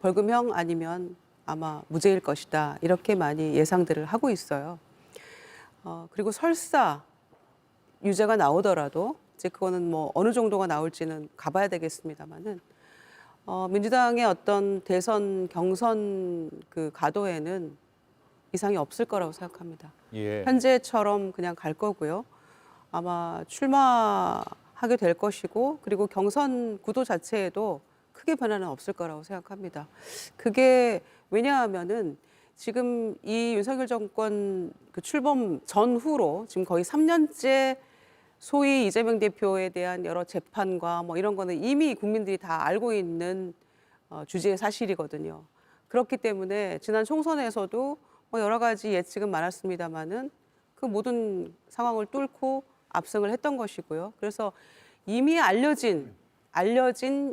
벌금형 아니면 아마 무죄일 것이다. 이렇게 많이 예상들을 하고 있어요. 그리고 설사 유죄가 나오더라도 이제 그거는 뭐 어느 정도가 나올지는 가봐야 되겠습니다만은 민주당의 어떤 대선 경선 그 가도에는 이상이 없을 거라고 생각합니다. 예. 현재처럼 그냥 갈 거고요. 아마 출마하게 될 것이고 그리고 경선 구도 자체에도 크게 변화는 없을 거라고 생각합니다. 그게 왜냐하면은 지금 이 윤석열 정권 그 출범 전후로 지금 거의 3년째 소위 이재명 대표에 대한 여러 재판과 뭐 이런 거는 이미 국민들이 다 알고 있는 주제의 사실이거든요. 그렇기 때문에 지난 총선에서도 뭐 여러 가지 예측은 많았습니다마는 그 모든 상황을 뚫고 압승을 했던 것이고요. 그래서 이미 알려진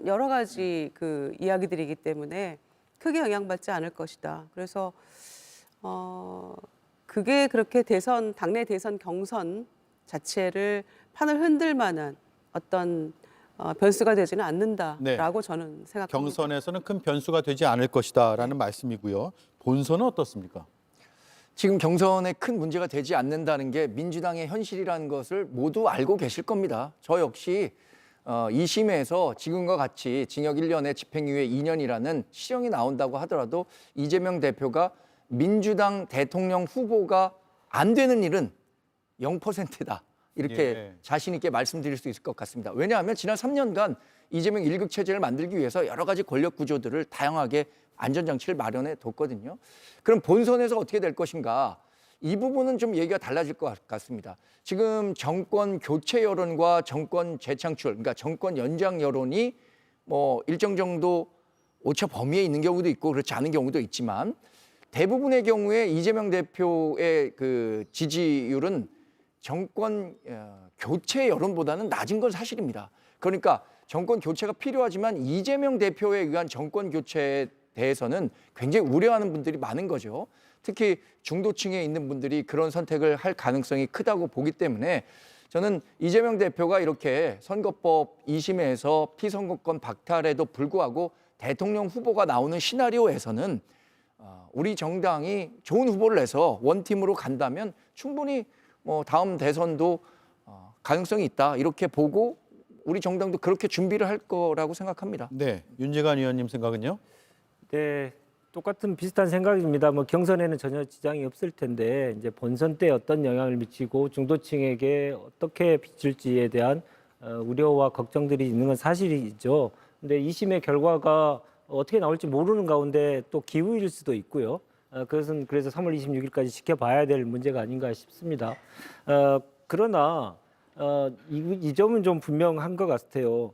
여러 가지 그 이야기들이기 때문에 크게 영향받지 않을 것이다. 그래서 그게 그렇게 당내 대선 경선 자체를 판을 흔들 만한 어떤 변수가 되지는 않는다라고 저는 생각합니다. 경선에서는 큰 변수가 되지 않을 것이다라는 말씀이고요. 본선은 어떻습니까? 지금 경선에 큰 문제가 되지 않는다는 게 민주당의 현실이라는 것을 모두 알고 계실 겁니다. 저 역시 2심에서 지금과 같이 징역 1년에 집행유예 2년이라는 실형이 나온다고 하더라도 이재명 대표가 민주당 대통령 후보가 안 되는 일은 0%다. 이렇게 자신 있게 말씀드릴 수 있을 것 같습니다. 왜냐하면 지난 3년간 이재명 1급 체제를 만들기 위해서 여러 가지 권력 구조들을 다양하게 안전장치를 마련해 뒀거든요. 그럼 본선에서 어떻게 될 것인가? 이 부분은 좀 얘기가 달라질 것 같습니다. 지금 정권 교체 여론과 정권 재창출, 그러니까 정권 연장 여론이 뭐 일정 정도 오차 범위에 있는 경우도 있고 그렇지 않은 경우도 있지만 대부분의 경우에 이재명 대표의 그 지지율은 정권 교체 여론보다는 낮은 건 사실입니다. 그러니까 정권 교체가 필요하지만 이재명 대표에 의한 정권 교체에 대해서는 굉장히 우려하는 분들이 많은 거죠. 특히 중도층에 있는 분들이 그런 선택을 할 가능성이 크다고 보기 때문에 저는 이재명 대표가 이렇게 선거법 2심에서 피선거권 박탈에도 불구하고 대통령 후보가 나오는 시나리오에서는 우리 정당이 좋은 후보를 내서 원팀으로 간다면 충분히 뭐 다음 대선도 가능성이 있다 이렇게 보고 우리 정당도 그렇게 준비를 할 거라고 생각합니다. 네, 윤재관 의원님 생각은요? 네, 똑같은 비슷한 생각입니다. 뭐 경선에는 전혀 지장이 없을 텐데 이제 본선 때 어떤 영향을 미치고 중도층에게 어떻게 비칠지에 대한 우려와 걱정들이 있는 건 사실이죠. 근데 2심의 결과가 어떻게 나올지 모르는 가운데 또 기후일 수도 있고요. 그래서 3월 26일까지 지켜봐야 될 문제가 아닌가 싶습니다. 그러나 이 점은 좀 분명한 것 같아요.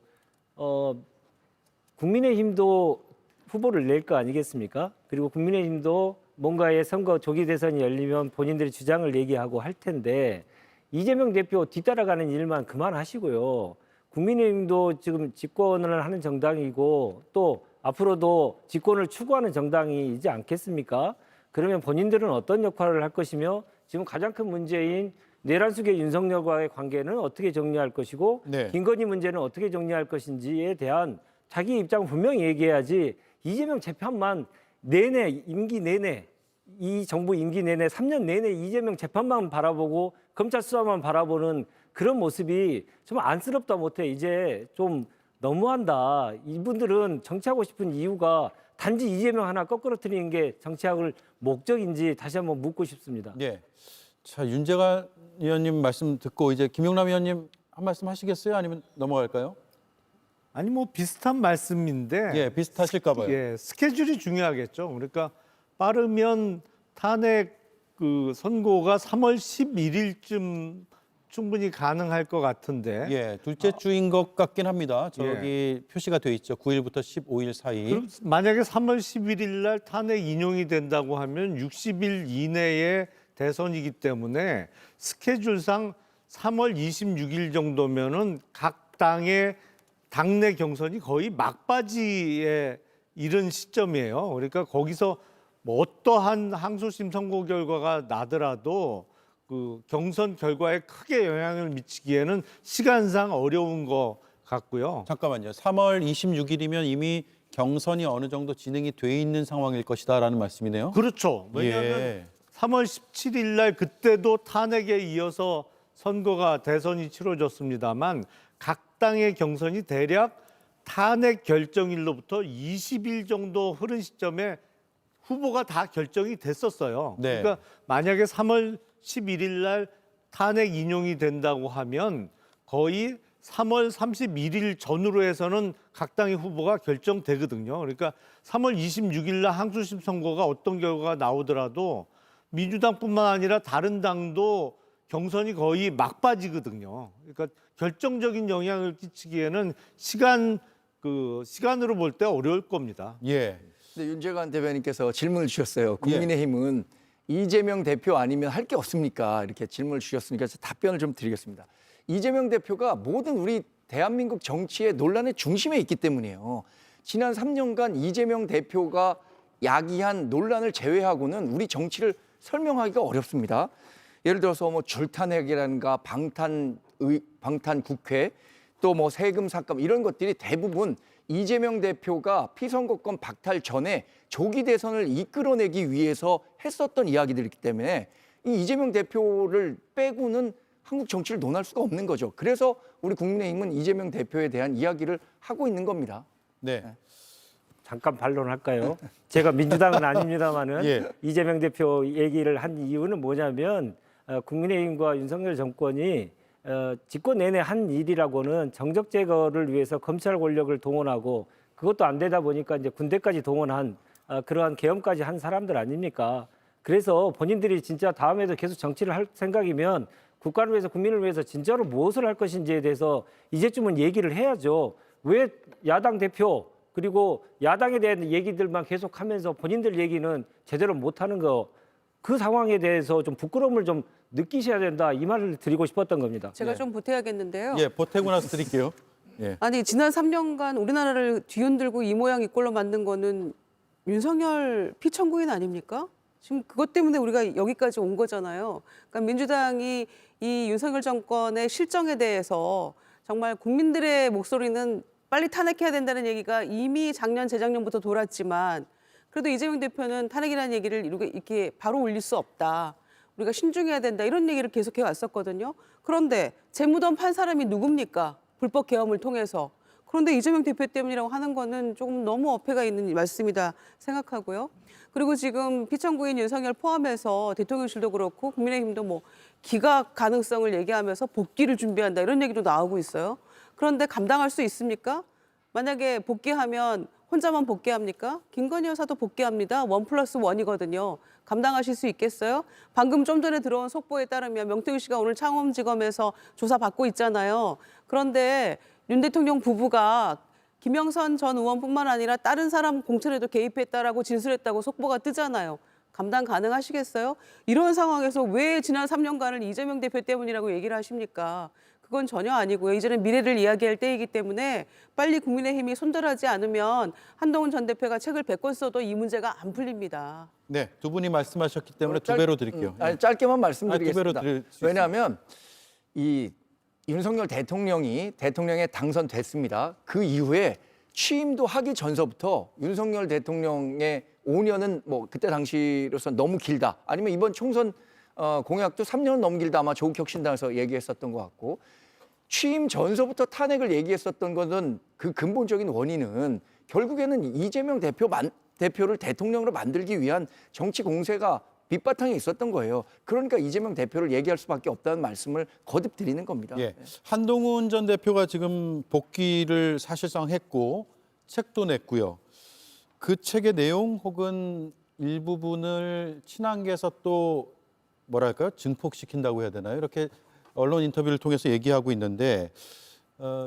국민의힘도 후보를 낼 거 아니겠습니까? 그리고 국민의힘도 뭔가의 선거 조기 대선이 열리면 본인들의 주장을 얘기하고 할 텐데 이재명 대표 뒤따라가는 일만 그만하시고요. 국민의힘도 지금 집권을 하는 정당이고 또 앞으로도 집권을 추구하는 정당이지 않겠습니까? 그러면 본인들은 어떤 역할을 할 것이며 지금 가장 큰 문제인 내란숙의 윤석열과의 관계는 어떻게 정리할 것이고 김건희 문제는 어떻게 정리할 것인지에 대한 자기 입장을 분명히 얘기해야지 이재명 재판만 내내 임기 내내 이 정부 임기 내내 3년 내내 이재명 재판만 바라보고 검찰 수사만 바라보는 그런 모습이 좀 안쓰럽다 못해 이제 좀 너무한다. 이분들은 정치하고 싶은 이유가 단지 이재명 하나 거꾸로뜨리는 게 정치학을 목적인지 다시 한번 묻고 싶습니다. 네. 자, 윤재관 의원님 말씀 듣고 이제 김용남 의원님 한 말씀 하시겠어요? 아니면 넘어갈까요? 아니 뭐 비슷한 말씀인데. 예, 비슷하실까 봐요. 예, 스케줄이 중요하겠죠. 그러니까 빠르면 탄핵 그 선고가 3월 11일쯤 충분히 가능할 것 같은데. 예, 둘째 주인 것 같긴 합니다. 저기 표시가 돼 있죠. 9일부터 15일 사이. 그럼 만약에 3월 11일 날 탄핵 인용이 된다고 하면 60일 이내에 대선이기 때문에 스케줄상 3월 26일 정도면은 각 당의 당내 경선이 거의 막바지에 이른 시점이에요. 그러니까 거기서 뭐 어떠한 항소심 선고 결과가 나더라도 그 경선 결과에 크게 영향을 미치기에는 시간상 어려운 것 같고요. 잠깐만요. 3월 26일이면 이미 경선이 어느 정도 진행이 돼 있는 상황일 것이다라는 말씀이네요. 그렇죠. 왜냐하면 3월 17일 날 그때도 탄핵에 이어서 선거가 대선이 치러졌습니다만 각 당의 경선이 대략 탄핵 결정일로부터 20일 정도 흐른 시점에 후보가 다 결정이 됐었어요. 네. 그러니까 만약에 3월 11일 날 탄핵 인용이 된다고 하면 거의 3월 31일 전후로 해서는 각 당의 후보가 결정되거든요. 그러니까 3월 26일 날 항소심 선고가 어떤 결과가 나오더라도 민주당뿐만 아니라 다른 당도 경선이 거의 막바지거든요. 그러니까 결정적인 영향을 끼치기에는 시간으로 볼 때 어려울 겁니다. 예. 근데 윤재관 대변인께서 질문을 주셨어요. 국민의힘은 이재명 대표 아니면 할 게 없습니까? 이렇게 질문을 주셨으니까 답변을 좀 드리겠습니다. 이재명 대표가 모든 우리 대한민국 정치의 논란의 중심에 있기 때문이에요. 지난 3년간 이재명 대표가 야기한 논란을 제외하고는 우리 정치를 설명하기가 어렵습니다. 예를 들어서 뭐 줄탄핵이라든가 방탄 국회 또 뭐 세금 삭감 이런 것들이 대부분 이재명 대표가 피선거권 박탈 전에 조기 대선을 이끌어내기 위해서 했었던 이야기들이기 때문에 이 이재명 대표를 빼고는 한국 정치를 논할 수가 없는 거죠. 그래서 우리 국민의힘은 이재명 대표에 대한 이야기를 하고 있는 겁니다. 네. 잠깐 반론할까요? 제가 민주당은 아닙니다만은 예. 이재명 대표 얘기를 한 이유는 뭐냐면 국민의힘과 윤석열 정권이 집권 내내 한 일이라고는 정적 제거를 위해서 검찰 권력을 동원하고 그것도 안 되다 보니까 이제 군대까지 동원한 그러한 계엄까지 한 사람들 아닙니까? 그래서 본인들이 진짜 다음에도 계속 정치를 할 생각이면 국가를 위해서 국민을 위해서 진짜로 무엇을 할 것인지에 대해서 이제쯤은 얘기를 해야죠. 왜 야당 대표 그리고 야당에 대한 얘기들만 계속하면서 본인들 얘기는 제대로 못하는 거 그 상황에 대해서 좀 부끄러움을 좀 느끼셔야 된다 이 말을 드리고 싶었던 겁니다. 제가 좀 보태야겠는데요. 예, 보태고 나서 드릴게요. 예. 아니 지난 3년간 우리나라를 뒤흔들고 이 모양 이 꼴로 만든 거는 윤석열 피청구인 아닙니까? 지금 그것 때문에 우리가 여기까지 온 거잖아요. 그러니까 민주당이 이 윤석열 정권의 실정에 대해서 정말 국민들의 목소리는 빨리 탄핵해야 된다는 얘기가 이미 작년, 재작년부터 돌았지만 그래도 이재명 대표는 탄핵이라는 얘기를 이렇게 바로 올릴 수 없다. 우리가 신중해야 된다. 이런 얘기를 계속해 왔었거든요. 그런데 재무던 판 사람이 누굽니까? 불법 계엄을 통해서. 그런데 이재명 대표 때문이라고 하는 거는 조금 너무 어폐가 있는 말씀이다 생각하고요. 그리고 지금 피청구인 윤석열 포함해서 대통령실도 그렇고 국민의힘도 뭐 기각 가능성을 얘기하면서 복귀를 준비한다 이런 얘기도 나오고 있어요. 그런데 감당할 수 있습니까? 만약에 복귀하면 혼자만 복귀합니까? 김건희 여사도 복귀합니다. 1+1이거든요. 감당하실 수 있겠어요? 방금 좀 전에 들어온 속보에 따르면 명태균 씨가 오늘 창원지검에서 조사받고 있잖아요. 그런데 윤 대통령 부부가 김영선 전 의원뿐만 아니라 다른 사람 공천에도 개입했다라고 진술했다고 속보가 뜨잖아요. 감당 가능하시겠어요? 이런 상황에서 왜 지난 3년간을 이재명 대표 때문이라고 얘기를 하십니까? 그건 전혀 아니고요. 이제는 미래를 이야기할 때이기 때문에 빨리 국민의힘이 손절하지 않으면 한동훈 전 대표가 책을 100권 써도 이 문제가 안 풀립니다. 네, 두 분이 말씀하셨기 때문에 두 배로 드릴게요. 아니, 짧게만 말씀드리겠습니다. 두 배로 드릴 수 왜냐하면 이 윤석열 대통령에 당선됐습니다. 그 이후에 취임도 하기 전서부터 윤석열 대통령의 5년은 뭐 그때 당시로서 너무 길다. 아니면 이번 총선 공약도 3년은 너무 길다. 아마 조국혁신당에서 얘기했었던 것 같고 취임 전서부터 탄핵을 얘기했었던 것은 그 근본적인 원인은 결국에는 이재명 대표를 대통령으로 만들기 위한 정치 공세가 밑바탕에 있었던 거예요. 그러니까 이재명 대표를 얘기할 수밖에 없다는 말씀을 거듭 드리는 겁니다. 예. 한동훈 전 대표가 지금 복귀를 사실상 했고 책도 냈고요. 그 책의 내용 혹은 일부분을 친한계에서 또 뭐랄까요? 증폭시킨다고 해야 되나요? 이렇게 언론 인터뷰를 통해서 얘기하고 있는데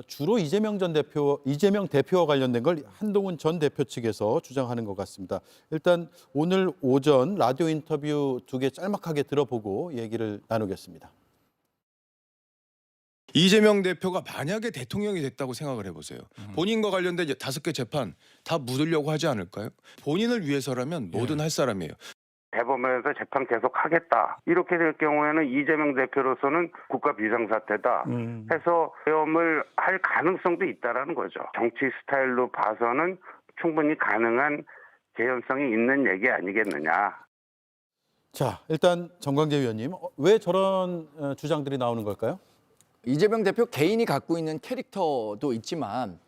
주로 이재명 대표와 관련된 걸 한동훈 전 대표 측에서 주장하는 것 같습니다. 일단 오늘 오전 라디오 인터뷰 두 개 짤막하게 들어보고 얘기를 나누겠습니다. 이재명 대표가 만약에 대통령이 됐다고 생각을 해보세요. 본인과 관련된 5개 재판 다 묻으려고 하지 않을까요? 본인을 위해서라면 뭐든 할 사람이에요. 대법원에서 재판 계속 하겠다. 이렇게 될 경우에는 이재명 대표로서는 국가 비상사태다 해서 계엄을 할 가능성도 있다라는 거죠. 정치 스타일로 봐서는 충분히 가능한 개연성이 있는 얘기 아니겠느냐. 자, 일단 정광재 위원님, 왜 저런 주장들이 나오는 걸까요? 이재명 대표 개인이 갖고 있는 캐릭터도 있지만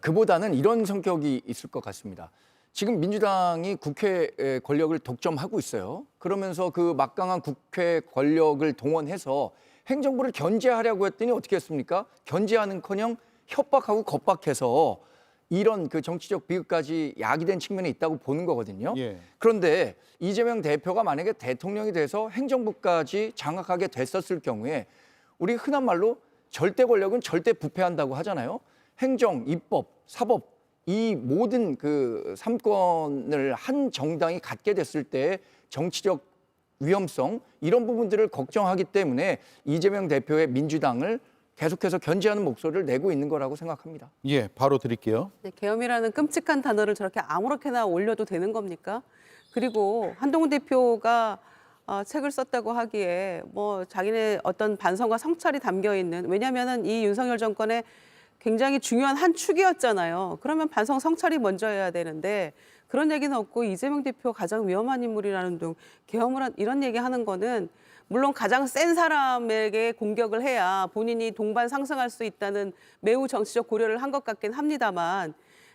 그보다는 이런 성격이 있을 것 같습니다. 지금 민주당이 국회 권력을 독점하고 있어요. 그러면서 그 막강한 국회 권력을 동원해서 행정부를 견제하려고 했더니 어떻게 했습니까? 견제하는커녕 협박하고 겁박해서 이런 그 정치적 비극까지 야기된 측면이 있다고 보는 거거든요. 예. 그런데 이재명 대표가 만약에 대통령이 돼서 행정부까지 장악하게 됐었을 경우에 우리 흔한 말로 절대 권력은 절대 부패한다고 하잖아요. 행정, 입법, 사법 이 모든 그 3권을 한 정당이 갖게 됐을 때 정치적 위험성 이런 부분들을 걱정하기 때문에 이재명 대표의 민주당을 계속해서 견제하는 목소리를 내고 있는 거라고 생각합니다. 예, 바로 드릴게요. 네, 계엄이라는 끔찍한 단어를 저렇게 아무렇게나 올려도 되는 겁니까? 그리고 한동훈 대표가 책을 썼다고 하기에 뭐 자기네 어떤 반성과 성찰이 담겨 있는, 왜냐하면은 이 윤석열 정권의 굉장히 중요한 한 축이었잖아요. 그러면 반성 성찰이 먼저 해야 되는데 그런 얘기는 없고 이재명 대표 가장 위험한 인물이라는 등 계엄을 이런 얘기하는 거는 물론 가장 센 사람에게 공격을 해야 본인이 동반 상승할 수 있다는 매우 정치적 고려를 한 것 같긴 합니다만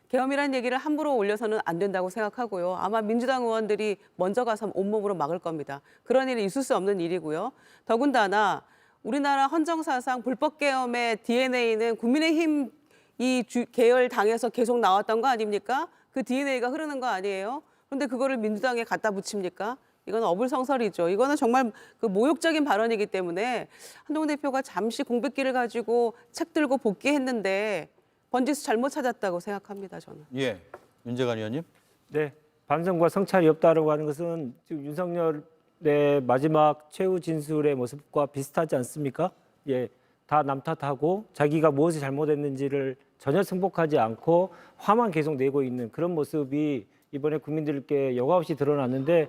계엄이라는 얘기를 함부로 올려서는 안 된다고 생각하고요. 아마 민주당 의원들이 먼저 가서 온몸으로 막을 겁니다. 그런 일이 있을 수 없는 일이고요. 더군다나 우리나라 헌정사상 불법 계엄의 DNA는 국민의힘 이 계열 당에서 계속 나왔던 거 아닙니까? 그 DNA가 흐르는 거 아니에요? 그런데 그거를 민주당에 갖다 붙입니까? 이건 어불성설이죠. 이거는 정말 그 모욕적인 발언이기 때문에 한동훈 대표가 잠시 공백기를 가지고 책 들고 복귀했는데 번지수 잘못 찾았다고 생각합니다, 저는. 예, 윤재관 의원님. 네, 반성과 성찰이 없다라고 하는 것은 지금 윤석열의 마지막 최후 진술의 모습과 비슷하지 않습니까? 예, 다 남 탓하고 자기가 무엇이 잘못했는지를 전혀 승복하지 않고 화만 계속 내고 있는 그런 모습이 이번에 국민들께 여과없이 드러났는데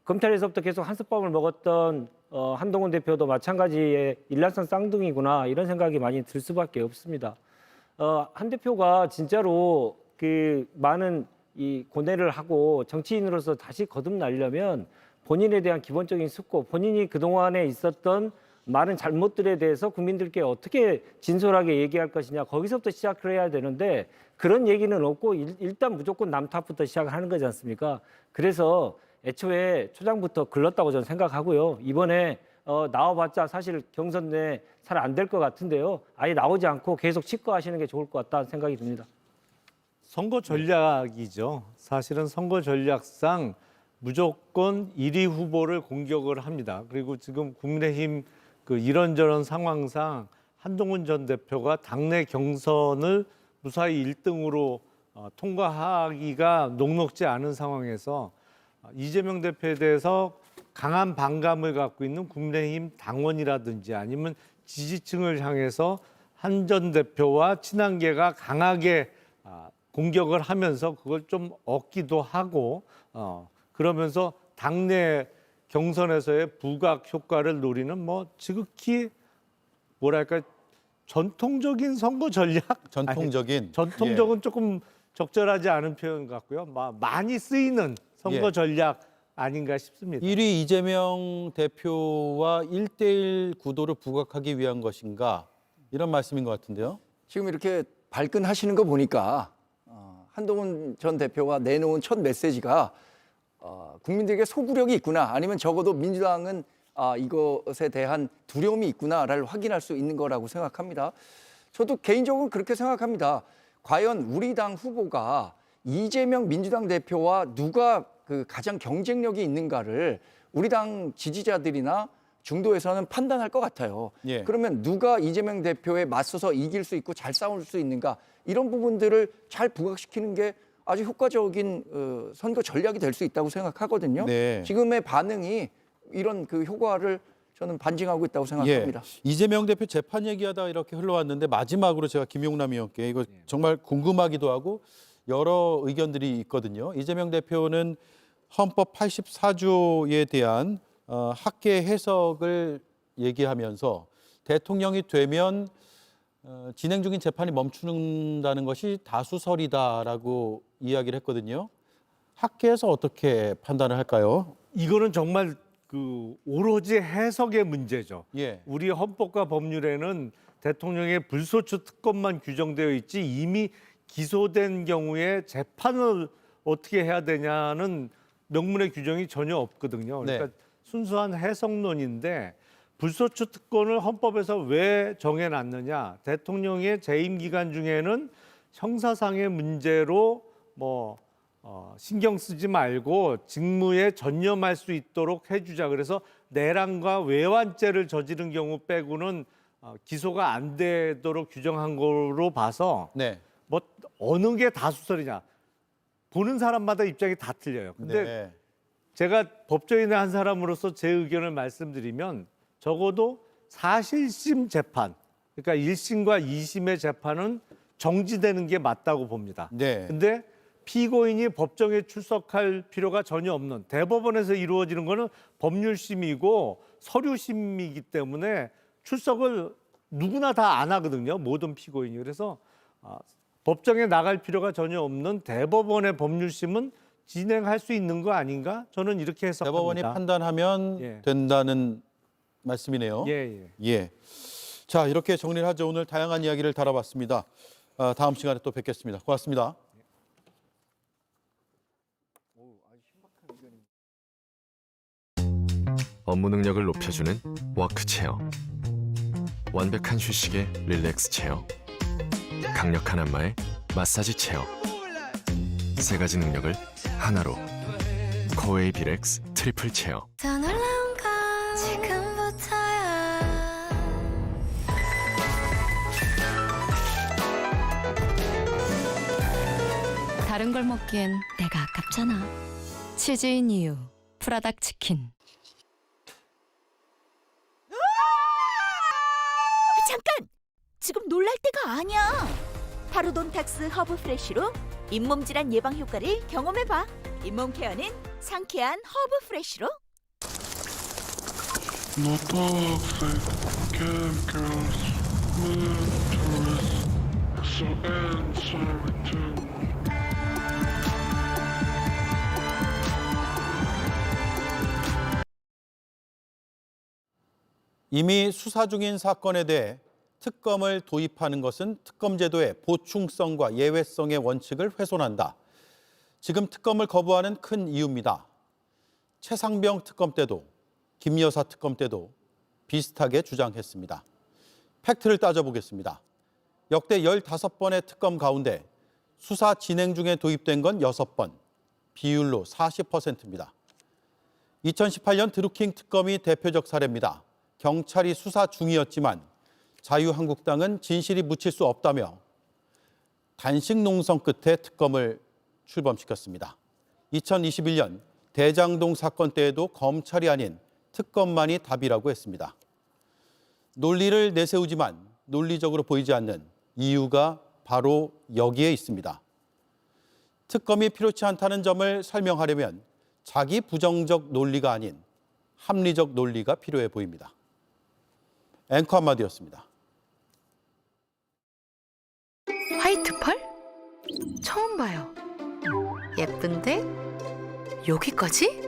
검찰에서부터 계속 한솥밥을 먹었던 한동훈 대표도 마찬가지의 일란성 쌍둥이구나 이런 생각이 많이 들 수밖에 없습니다. 한 대표가 진짜로 그 많은 이 고뇌를 하고 정치인으로서 다시 거듭나려면 본인에 대한 기본적인 숙고, 본인이 그동안에 있었던 많은 잘못들에 대해서 국민들께 어떻게 진솔하게 얘기할 것이냐 거기서부터 시작을 해야 되는데 그런 얘기는 없고 일단 무조건 남 탓부터 시작을 하는 거지 않습니까? 그래서 애초에 초장부터 글렀다고 저는 생각하고요. 이번에 나와봤자 사실 경선 내 잘 안 될 것 같은데요. 아예 나오지 않고 계속 치과하시는 게 좋을 것 같다는 생각이 듭니다. 선거 전략이죠. 사실은 선거 전략상 무조건 1위 후보를 공격을 합니다. 그리고 지금 국민의힘 그 이런저런 상황상 한동훈 전 대표가 당내 경선을 무사히 1등으로 통과하기가 녹록지 않은 상황에서 이재명 대표에 대해서 강한 반감을 갖고 있는 국민의힘 당원이라든지 아니면 지지층을 향해서 한 전 대표와 친한계가 강하게 공격을 하면서 그걸 좀 얻기도 하고 그러면서 당내 경선에서의 부각 효과를 노리는 뭐 지극히 뭐랄까 전통적인 선거 전략? 전통적인. 전통적은 예. 조금 적절하지 않은 표현 같고요. 많이 쓰이는 선거 예. 전략 아닌가 싶습니다. 1위 이재명 대표와 1대1 구도를 부각하기 위한 것인가 이런 말씀인 것 같은데요. 지금 이렇게 발끈하시는 거 보니까 한동훈 전 대표가 내놓은 첫 메시지가 국민들에게 소구력이 있구나 아니면 적어도 민주당은 이것에 대한 두려움이 있구나를 확인할 수 있는 거라고 생각합니다. 저도 개인적으로 그렇게 생각합니다. 과연 우리 당 후보가 이재명 민주당 대표와 누가 그 가장 경쟁력이 있는가를 우리 당 지지자들이나 중도에서는 판단할 것 같아요. 예. 그러면 누가 이재명 대표에 맞서서 이길 수 있고 잘 싸울 수 있는가 이런 부분들을 잘 부각시키는 게 아주 효과적인 선거 전략이 될 수 있다고 생각하거든요. 네. 지금의 반응이 이런 그 효과를 저는 반증하고 있다고 생각합니다. 예. 이재명 대표 재판 얘기하다 이렇게 흘러왔는데 마지막으로 제가 김용남 의원께 이거 정말 궁금하기도 하고 여러 의견들이 있거든요. 이재명 대표는 헌법 84조에 대한 학계 해석을 얘기하면서 대통령이 되면 진행 중인 재판이 멈춘다는 것이 다수설이다라고 이야기를 했거든요. 학계에서 어떻게 판단을 할까요? 이거는 정말 그 오로지 해석의 문제죠. 예. 우리 헌법과 법률에는 대통령의 불소추 특검만 규정되어 있지 이미 기소된 경우에 재판을 어떻게 해야 되냐는 명문의 규정이 전혀 없거든요. 그러니까 네. 순수한 해석론인데 불소추 특권을 헌법에서 왜 정해놨느냐. 대통령의 재임 기간 중에는 형사상의 문제로 신경 쓰지 말고 직무에 전념할 수 있도록 해주자. 그래서 내란과 외환죄를 저지른 경우 빼고는 기소가 안 되도록 규정한 거로 봐서 네. 어느 게 다수설이냐. 보는 사람마다 입장이 다 틀려요. 근데 네. 제가 법조인의 한 사람으로서 제 의견을 말씀드리면 적어도 사실심 재판, 그러니까 1심과 2심의 재판은 정지되는 게 맞다고 봅니다. 네. 근데 피고인이 법정에 출석할 필요가 전혀 없는 대법원에서 이루어지는 거는 법률심이고 서류심이기 때문에 출석을 누구나 다 안 하거든요. 모든 피고인이. 그래서 법정에 나갈 필요가 전혀 없는 대법원의 법률심은 진행할 수 있는 거 아닌가? 저는 이렇게 해석합니다. 대법원이 판단하면 예. 된다는 말씀이네요. 예. 자, 이렇게 정리를 하죠. 오늘 다양한 이야기를 다뤄봤습니다. 다음 시간에 또 뵙겠습니다. 고맙습니다. 업무 능력을 높여주는 워크체어, 완벽한 휴식의 릴렉스 체어, 강력한 안마의 마사지 체어, 세 가지 능력을 하나로 코웨이 비렉스 트리플 체어. 더 놀라운 건 지금부터야. 다른 걸 먹기엔 내가 아깝잖아. 치즈인 이유 프라닭 치킨. 잠깐! 지금 놀랄 때가 아니야. 파루돈탁스 허브 프레쉬로 잇몸 질환 예방 효과를 경험해봐. 잇몸 케어는 상쾌한 허브 프레쉬로. 이미 수사 중인 사건에 대해 특검을 도입하는 것은 특검제도의 보충성과 예외성의 원칙을 훼손한다. 지금 특검을 거부하는 큰 이유입니다. 최상병 특검 때도 김 여사 특검 때도 비슷하게 주장했습니다. 팩트를 따져보겠습니다. 역대 15번의 특검 가운데 수사 진행 중에 도입된 건 6번, 비율로 40%입니다. 2018년 드루킹 특검이 대표적 사례입니다. 경찰이 수사 중이었지만 자유한국당은 진실이 묻힐 수 없다며 단식 농성 끝에 특검을 출범시켰습니다. 2021년 대장동 사건 때에도 검찰이 아닌 특검만이 답이라고 했습니다. 논리를 내세우지만 논리적으로 보이지 않는 이유가 바로 여기에 있습니다. 특검이 필요치 않다는 점을 설명하려면 자기 부정적 논리가 아닌 합리적 논리가 필요해 보입니다. 앵커 한마디였습니다. 화이트 펄? 처음 봐요. 예쁜데? 여기까지?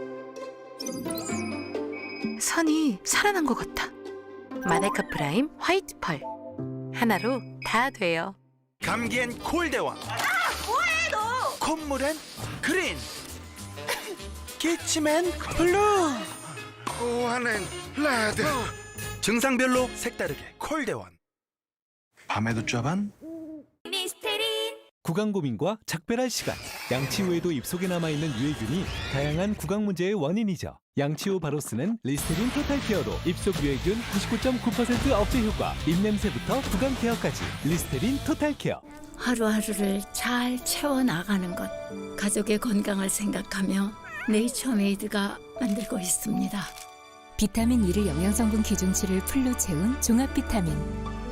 선이 살아난 것 같아. 마데카 프라임 화이트 펄. 하나로 다 돼요. 감기엔 콜대왕. 뭐해 너? 콧물엔 그린. 기침엔 블루. 코안엔 레드. 증상별로 색다르게 콜대원. 밤에도 쩌반. 리스테린. 구강 고민과 작별할 시간. 양치 후에도 입속에 남아있는 유해균이 다양한 구강 문제의 원인이죠. 양치 후 바로 쓰는 리스테린 토탈 케어로 입속 유해균 99.9% 억제 효과, 입냄새부터 구강 케어까지 리스테린 토탈 케어. 하루하루를 잘 채워나가는 것, 가족의 건강을 생각하며 네이처메이드가 만들고 있습니다. 비타민 E를 영양성분 기준치를 풀로 채운 종합 비타민.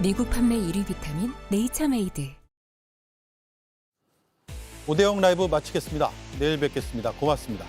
미국 판매 1위 비타민 네이처메이드. 오대영 라이브 마치겠습니다. 내일 뵙겠습니다. 고맙습니다.